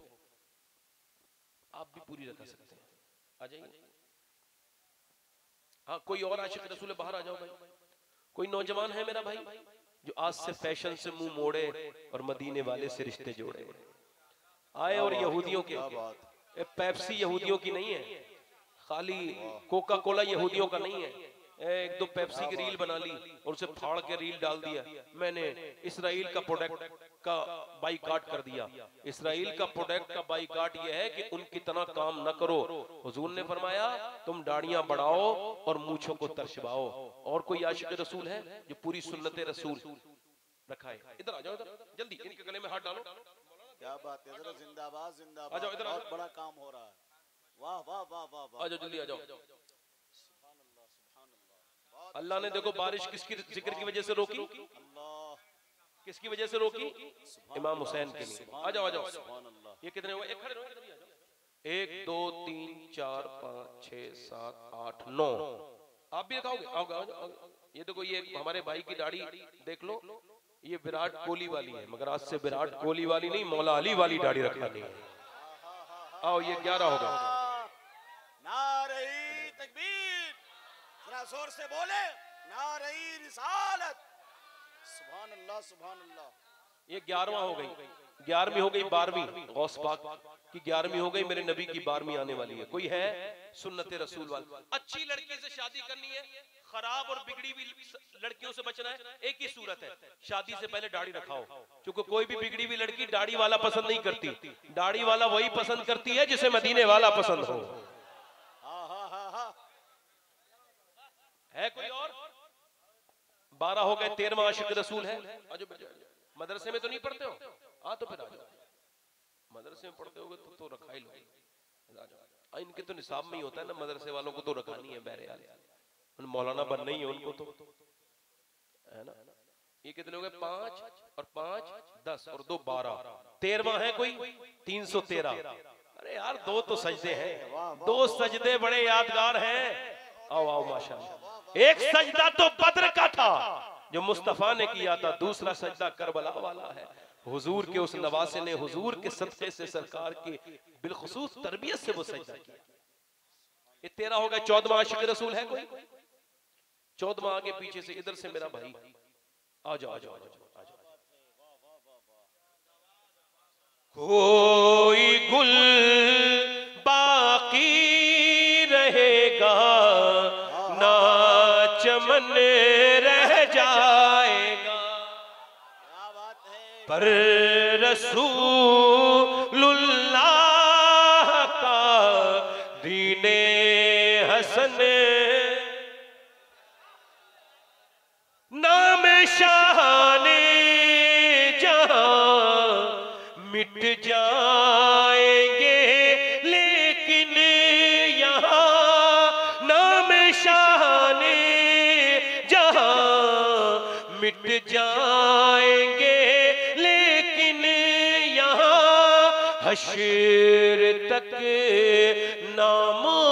आप भी पूरी रखा सकते हैं, आ जाइए। हाँ, कोई और आशिक रसूल बाहर आ जाओ भाई। कोई नौजवान है मेरा भाई जो आज से फैशन से मुंह मोड़े और मदीने वाले से रिश्ते जोड़े आए। और यहूदियों के पेप्सी यहूदियों की नहीं है, खाली कोका कोला यहूदियों का नहीं है। एक दो पेप्सी की रील बना ली और उसे फाड़ के रील डाल दिया, मैंने इसराइल का प्रोडक्ट का बाइकाट कर दिया। इसराइल का प्रोडक्ट का बाइकाट यह है कि उनकी तरह काम न करो। हुजूर ने फरमाया तुम दाढ़ियां बढ़ाओ और मूंछों को तरशबाओ। और कोई आशिक रसूल है जो पूरी सुन्नत रसूल रखा है? इधर आ जाओ, इधर जल्दी, इनके गले में हाथ डालो। क्या बात है, जरा जिंदाबाद जिंदाबाद, आ जाओ इधर, बहुत बड़ा काम हो रहा है। वाह वाह वाह वाह वाह, आ जाओ जल्दी आ जाओ। अल्लाह ने देखो बारिश किसकी जिक्र की वजह से रोकी? किसकी वजह से रोकी? इमाम हुसैन के लिए। आ जाओ, आ जाओ। ये कितने हुए? एक खड़े रहो, इधर भी आ जाओ। 1 2 3 4 5 6 7 8 9। आप भी दिखाओगे? आओगे। ये देखो, ये हमारे भाई की दाढ़ी देख लो, ये विराट कोहली वाली है, मगर आज से विराट कोहली वाली नहीं, मौला अली वाली दाढ़ी रखनी है। आओ, ये 11 होगा। नारे तकबीर, जरा जोर से बोले नारे रिसालत, सुभान अल्लाह सुभान अल्लाह। ये 11वां हो गई, 11वीं हो गई, 12वीं गौस पाक की 11वीं हो गई, मेरे नबी की 12वीं आने वाली है। कोई है सुन्नत रसूल वाला? अच्छी लड़की से शादी करनी है, खराब और बिगड़ी हुई लड़कियों से बचना है। एक ही सूरत है, शादी से पहले दाढ़ी रखाओ, क्योंकि कोई भी बिगड़ी हुई लड़की दाढ़ी वाला पसंद नहीं करती। दाढ़ी वाला वही पसंद करती है जिसे मदीने वाला पसंद हो। है कोई और? 12 हो गए, 13वां आशिक रसूल है। मदरसे में तो नहीं पढ़ते हो? हाँ, तो फिर आ जाओ। मदरसे में पढ़ते होगे तो रखा ही लो। इनके तो निसाब में ही होता है ना, मदरसे वालों को तो रखानी है बहरे यार, मौलाना बनना ही है उनको तो, है ना। ये कितने हो गए? 5 और 5 10 और 2 12। 13वां है कोई? 313। अरे यार, 2 तो सजदे हैं, 2 सजदे बड़े यादगार हैं। आओ आओ, माशाअल्लाह। एक सजदा तो बद्र का था जो मुस्तफा ने किया था, दूसरा सजदा करबला वाला है। हुजूर के उस नवासे ने हुजूर के सदक़े से, सरकार की बिलखुसूस तरबियत से वो सजदा किया। ये 13 हो गया। 14वां आशिक रसूल है कोई? 14वां आगे पीछे से, इधर से मेरा भाई आ जाओ, आ जाओ, आ जाओ। कोई गुल बाकी रहेगा ना चमन रह जाएगा, पर रसूलुल्लाह का दीने हसन नाम शाने जहां मिट जाएंगे, लेकिन यहाँ नाम शाने जहां मिट जाएंगे, लेकिन यहाँ हश्र तक नामो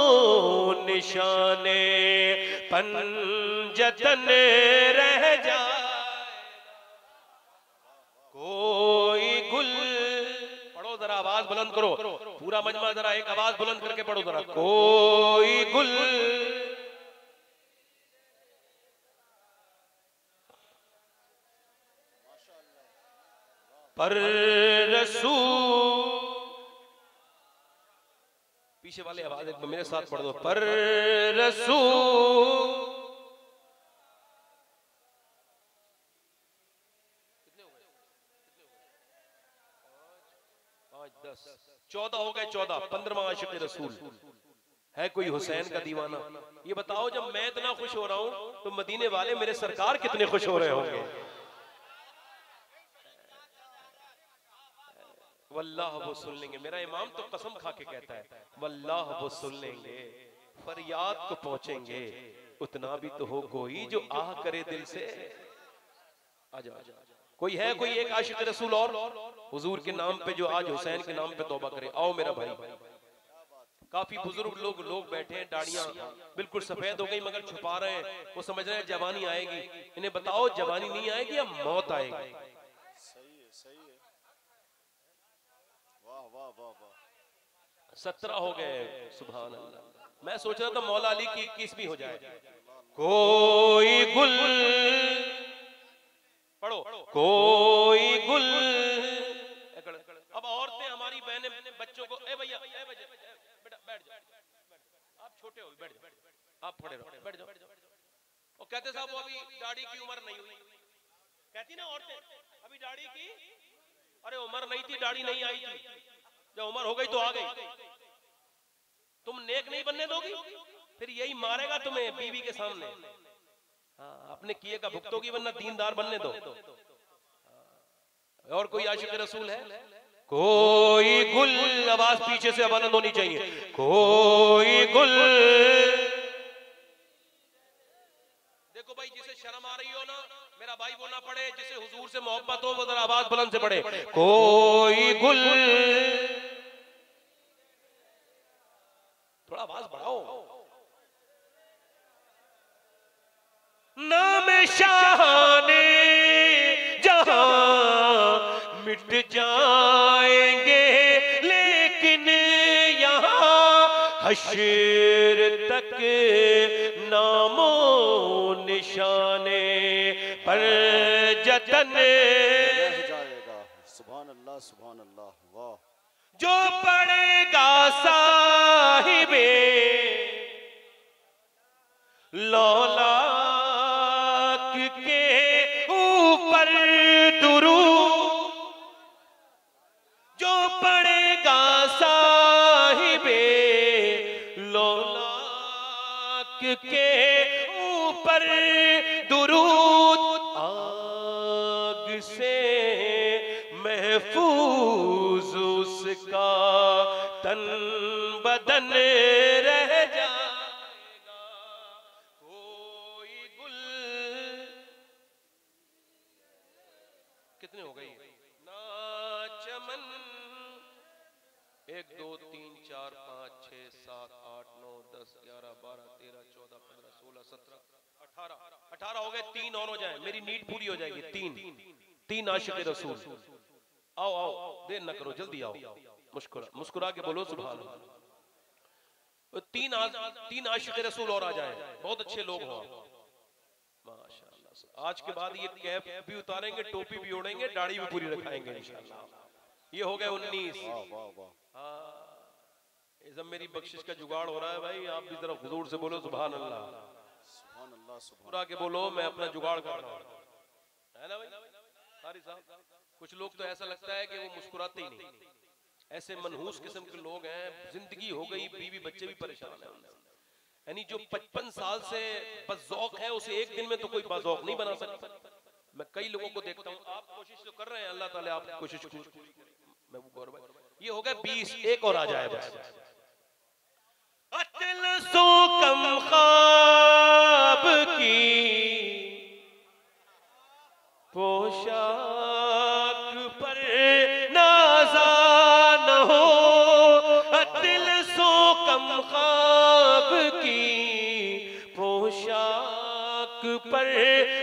निशाने पंजतन रह जाए। कोई गुल, पढ़ो जरा, आवाज बुलंद करो, पूरा मजमा जरा एक आवाज बुलंद करके पढ़ो जरा। कोई गुल पर रसूल, पीछे वाले आवाज एक मेरे साथ पढ़ दो। पर रसूल 14 हो गए, 14, 15वां आशिक रसूल है कोई हुसैन का दीवाना। ये बताओ जब मैं इतना खुश हो रहा हूं तो मदीने वाले मेरे सरकार कितने खुश हो रहे होंगे। वल्लाह वो सुन लेंगे। मेरा इमाम तो कसम खा के कहता है वल्लाह वो सुन लेंगे, फरियाद को पहुंचेंगे, उतना भी तो हो कोई जो आह करे दिल से। आजा कोई है, कोई एक आशिक रसूल और हुजूर के नाम पे जो आज हुसैन के नाम पे तौबा करे। आओ मेरा भाई, काफी बुजुर्ग लोग बैठे हैं, दाढ़ियां बिल्कुल सफेद हो गई मगर छुपा रहे हैं, वो समझ रहे हैं जवानी आएगी। इन्हें बताओ जवानी नहीं आएगी या मौत आएगी। सही है, सही है। वाह वाह वाह वाह। 17 हो गए, सुभान अल्लाह। मैं सोच रहा था मौला अली की 21 भी हो जाए। कोई गुल पढ़ो, कोई गुल। अब औरतें हमारी बहनें बच्चों को ए भैया बेटा बैठ जाओ, आप छोटे हो बैठ जाओ, आप खड़े रहो बैठ जाओ। और कहते साहब वो अभी दाढ़ी की उम्र नहीं हुई, कहती ना औरतें अभी दाढ़ी की, अरे उम्र नहीं थी, दाढ़ी नहीं आई थी, जब उम्र हो गई तो आ गई। तुम नेक नहीं बनने दोगी फिर यही मारेगा तुम्हें बीवी के सामने। हाँ, अपने किए का भुगतोगी वरना दीनदार बनने दो। और कोई आशिक रसूल है? कोई गुल, आवाज पीछे से बुलंद होनी चाहिए। कोई गुल। देखो भाई जिसे शर्म आ रही हो ना मेरा भाई वो ना पढ़े, जिसे हुजूर से मोहब्बत हो वो जरा आवाज बुलंद से पढ़े। कोई गुल, थोड़ा आवाज बढ़ाओ। नाम शाहाने जहां मिट जाएंगे लेकिन यहाँ हश्र तक नामो निशाने पर जतन जाएगा। सुभान अल्लाह, सुभान अल्लाह। वाह। जो पड़ेगा साहिबे लौला के ऊपर दुरूद, जो पड़ेगा साहिबे लौलाक के ऊपर दुरूद, आग से महफूज उसका तन बदन रह जाएगा। कोई गुल, कितने हो गई ना चमन, 1 2 3 4 5 6 7 8 9 10 11 12 13 14 15 16 17 18 हो गए। 3 और हो जाए मेरी नीड पूरी हो जाएगी। 3 आशिक रसूल। आओ आओ देर न करो, जल्दी आओ, मुस्कुरा के बोलो सुभान अल्लाह। 3 आशिक रसूल और आ जाए, बहुत अच्छे लोग हो माशाअल्लाह। आज के बाद ये कैप भी उतारेंगे, टोपी भी ओढ़ेंगे, दाढ़ी भी पूरी रखाएंगे इंशाअल्लाह। ये हो गए 19। हाँ, सब मेरी बख्शिश का जुगाड़ हो रहा है भाई, आप भी जरा हुजूर से बोलो सुभान अल्लाह। सुभान अल्लाह, मुस्कुरा के बोलो मैं अपना जुगाड़ कर रहा हूँ, है ना भाई हारी साहब। कुछ लोग तो ऐसा लगता है कि वो मुस्कुराते ही नहीं, ऐसे मनहूस किस्म के लोग हैं। जिंदगी हो गई, बीवी बच्चे भी परेशान हैं। यानी जो 55 साल से बज़ौक है उसे एक दिन में तो कोई बज़ौक नहीं बना सकता। मैं कई लोगों को देखता हूँ, आप कोशिश तो कर रहे हैं, अल्लाह ताला आपकी कोशिश को महबूब और भाई। ये हो गए 20, एक और आ जाए बस। अतिल सो कम ख्वाब की पोशाक पर नाज़ा न हो, दिल सो कम ख्वाब की पोशाक पर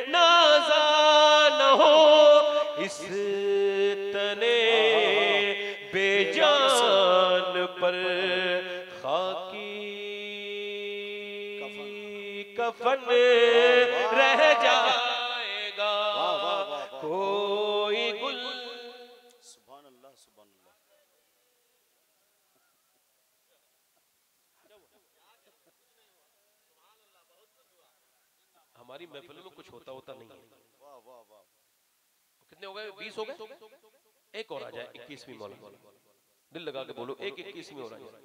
नाज़ा न हो, इस तने बेजान पर खाकी कफन रह जाएगा। कोई गुल, सुभान अल्लाह, सुभान अल्लाह। हमारी महफिलों में कुछ होता नहीं है। वाह वाह वाह। कितने हो गए? 20 हो गए। एक और आ जाए, 21वीं मौला। दिल लगा के बोलो, एक 21वीं और आ जाए।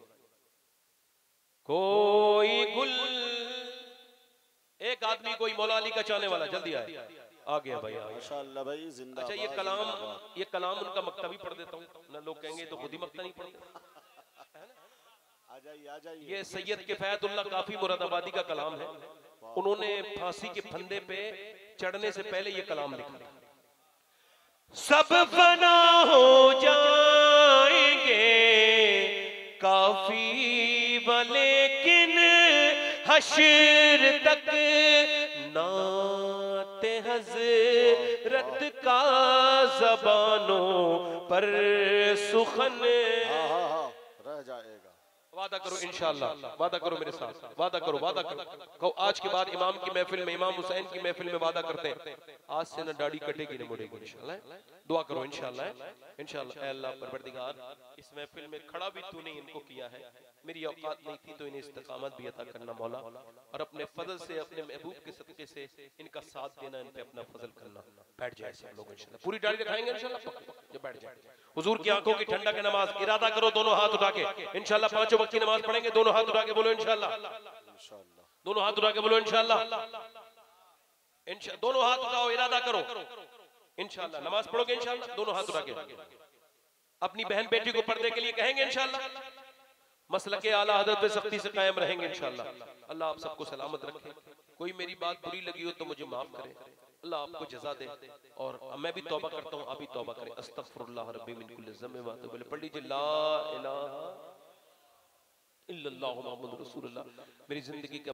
कोई गुल, एक आदमी कोई मौला अली का चाहने वाला जल्दी आए। आ गया भाई, आ गया। माशाअल्लाह भाई, जिंदाबाद। अच्छा ये कलाम उनका मक्तबी पढ़ देता हूँ ना, लोग कहेंगे तो खुद ही मक्ता नहीं पढ़ते। आ जाइए आ जाइए। ये सैयद किफायतुल्लाह काफी मुरादाबादी का कलाम है। उन्होंने फांसी के फंदे पे चढ़ने से पहले ये कलाम लिखा था। सब फना हो जाएंगे काफी लेकिन हश्र तक नाते हज़रत का ज़बानों पर सुखन रह जाएगा। वादा करो इंशाअल्लाह, वादा करो मेरे साथ, वादा करो, वादा करो। कहो आज के बाद इमाम की महफिल में, इमाम हुसैन की महफिल में वादा करते हैं, आज से न दाढ़ी कटेगी न मुड़ेगी इंशाअल्लाह। दुआ करो इंशाअल्लाह, इंशाअल्लाह। ऐ अल्लाह परवरदिगार, इस महफिल में खड़ा भी तूने इनको किया है, मेरी औकात नहीं थी तो इन्हें इस्तिकामत भी अता करना मौला, और अपने फजल से, अपने महबूब के सदके से इनका साथ देना, इन पे अपना फजल करना। बैठ जाए सब लोग इंशाअल्लाह, पूरी दाढ़ी दिखाएंगे इंशाअल्लाह, जो बैठ जाए। हुजूर की आंखों की ठंडक नमाज, इरादा करो दोनों हाथ उठा के इंशाअल्लाह 5 वक्त की नमाज पढ़ेंगे। दोनों हाथ उठा के बोलो इंशाअल्लाह, दोनों हाथ उठा के बोलो इंशाअल्लाह, दोनों हाथ उठाओ, इरादा करो इंशाअल्लाह नमाज पढ़ोगे इंशाअल्लाह। दोनों हाथ उठा के अपनी बहन बेटी को पर्दे के लिए कहेंगे इंशाअल्लाह, मसलके आला हज़रत पे सख्ती से कायम रहेंगे इंशाअल्लाह। अल्लाह आप सबको सलामत रखे। कोई मेरी बात बुरी लगी हो तो मुझे माफ करे, अल्लाह आपको जज़ा दे। और मैं भी तौबा करता हूँ, आप भी तौबा करें। अस्तगफिरुल्लाह रब्बी मिन कुल्लि ज़म्बिन व अतूबु इलैह। पढ़ लीजिए ला इलाहा इल्लल्लाहु मुहम्मदुर रसूलुल्लाह। मेरी जिंदगी का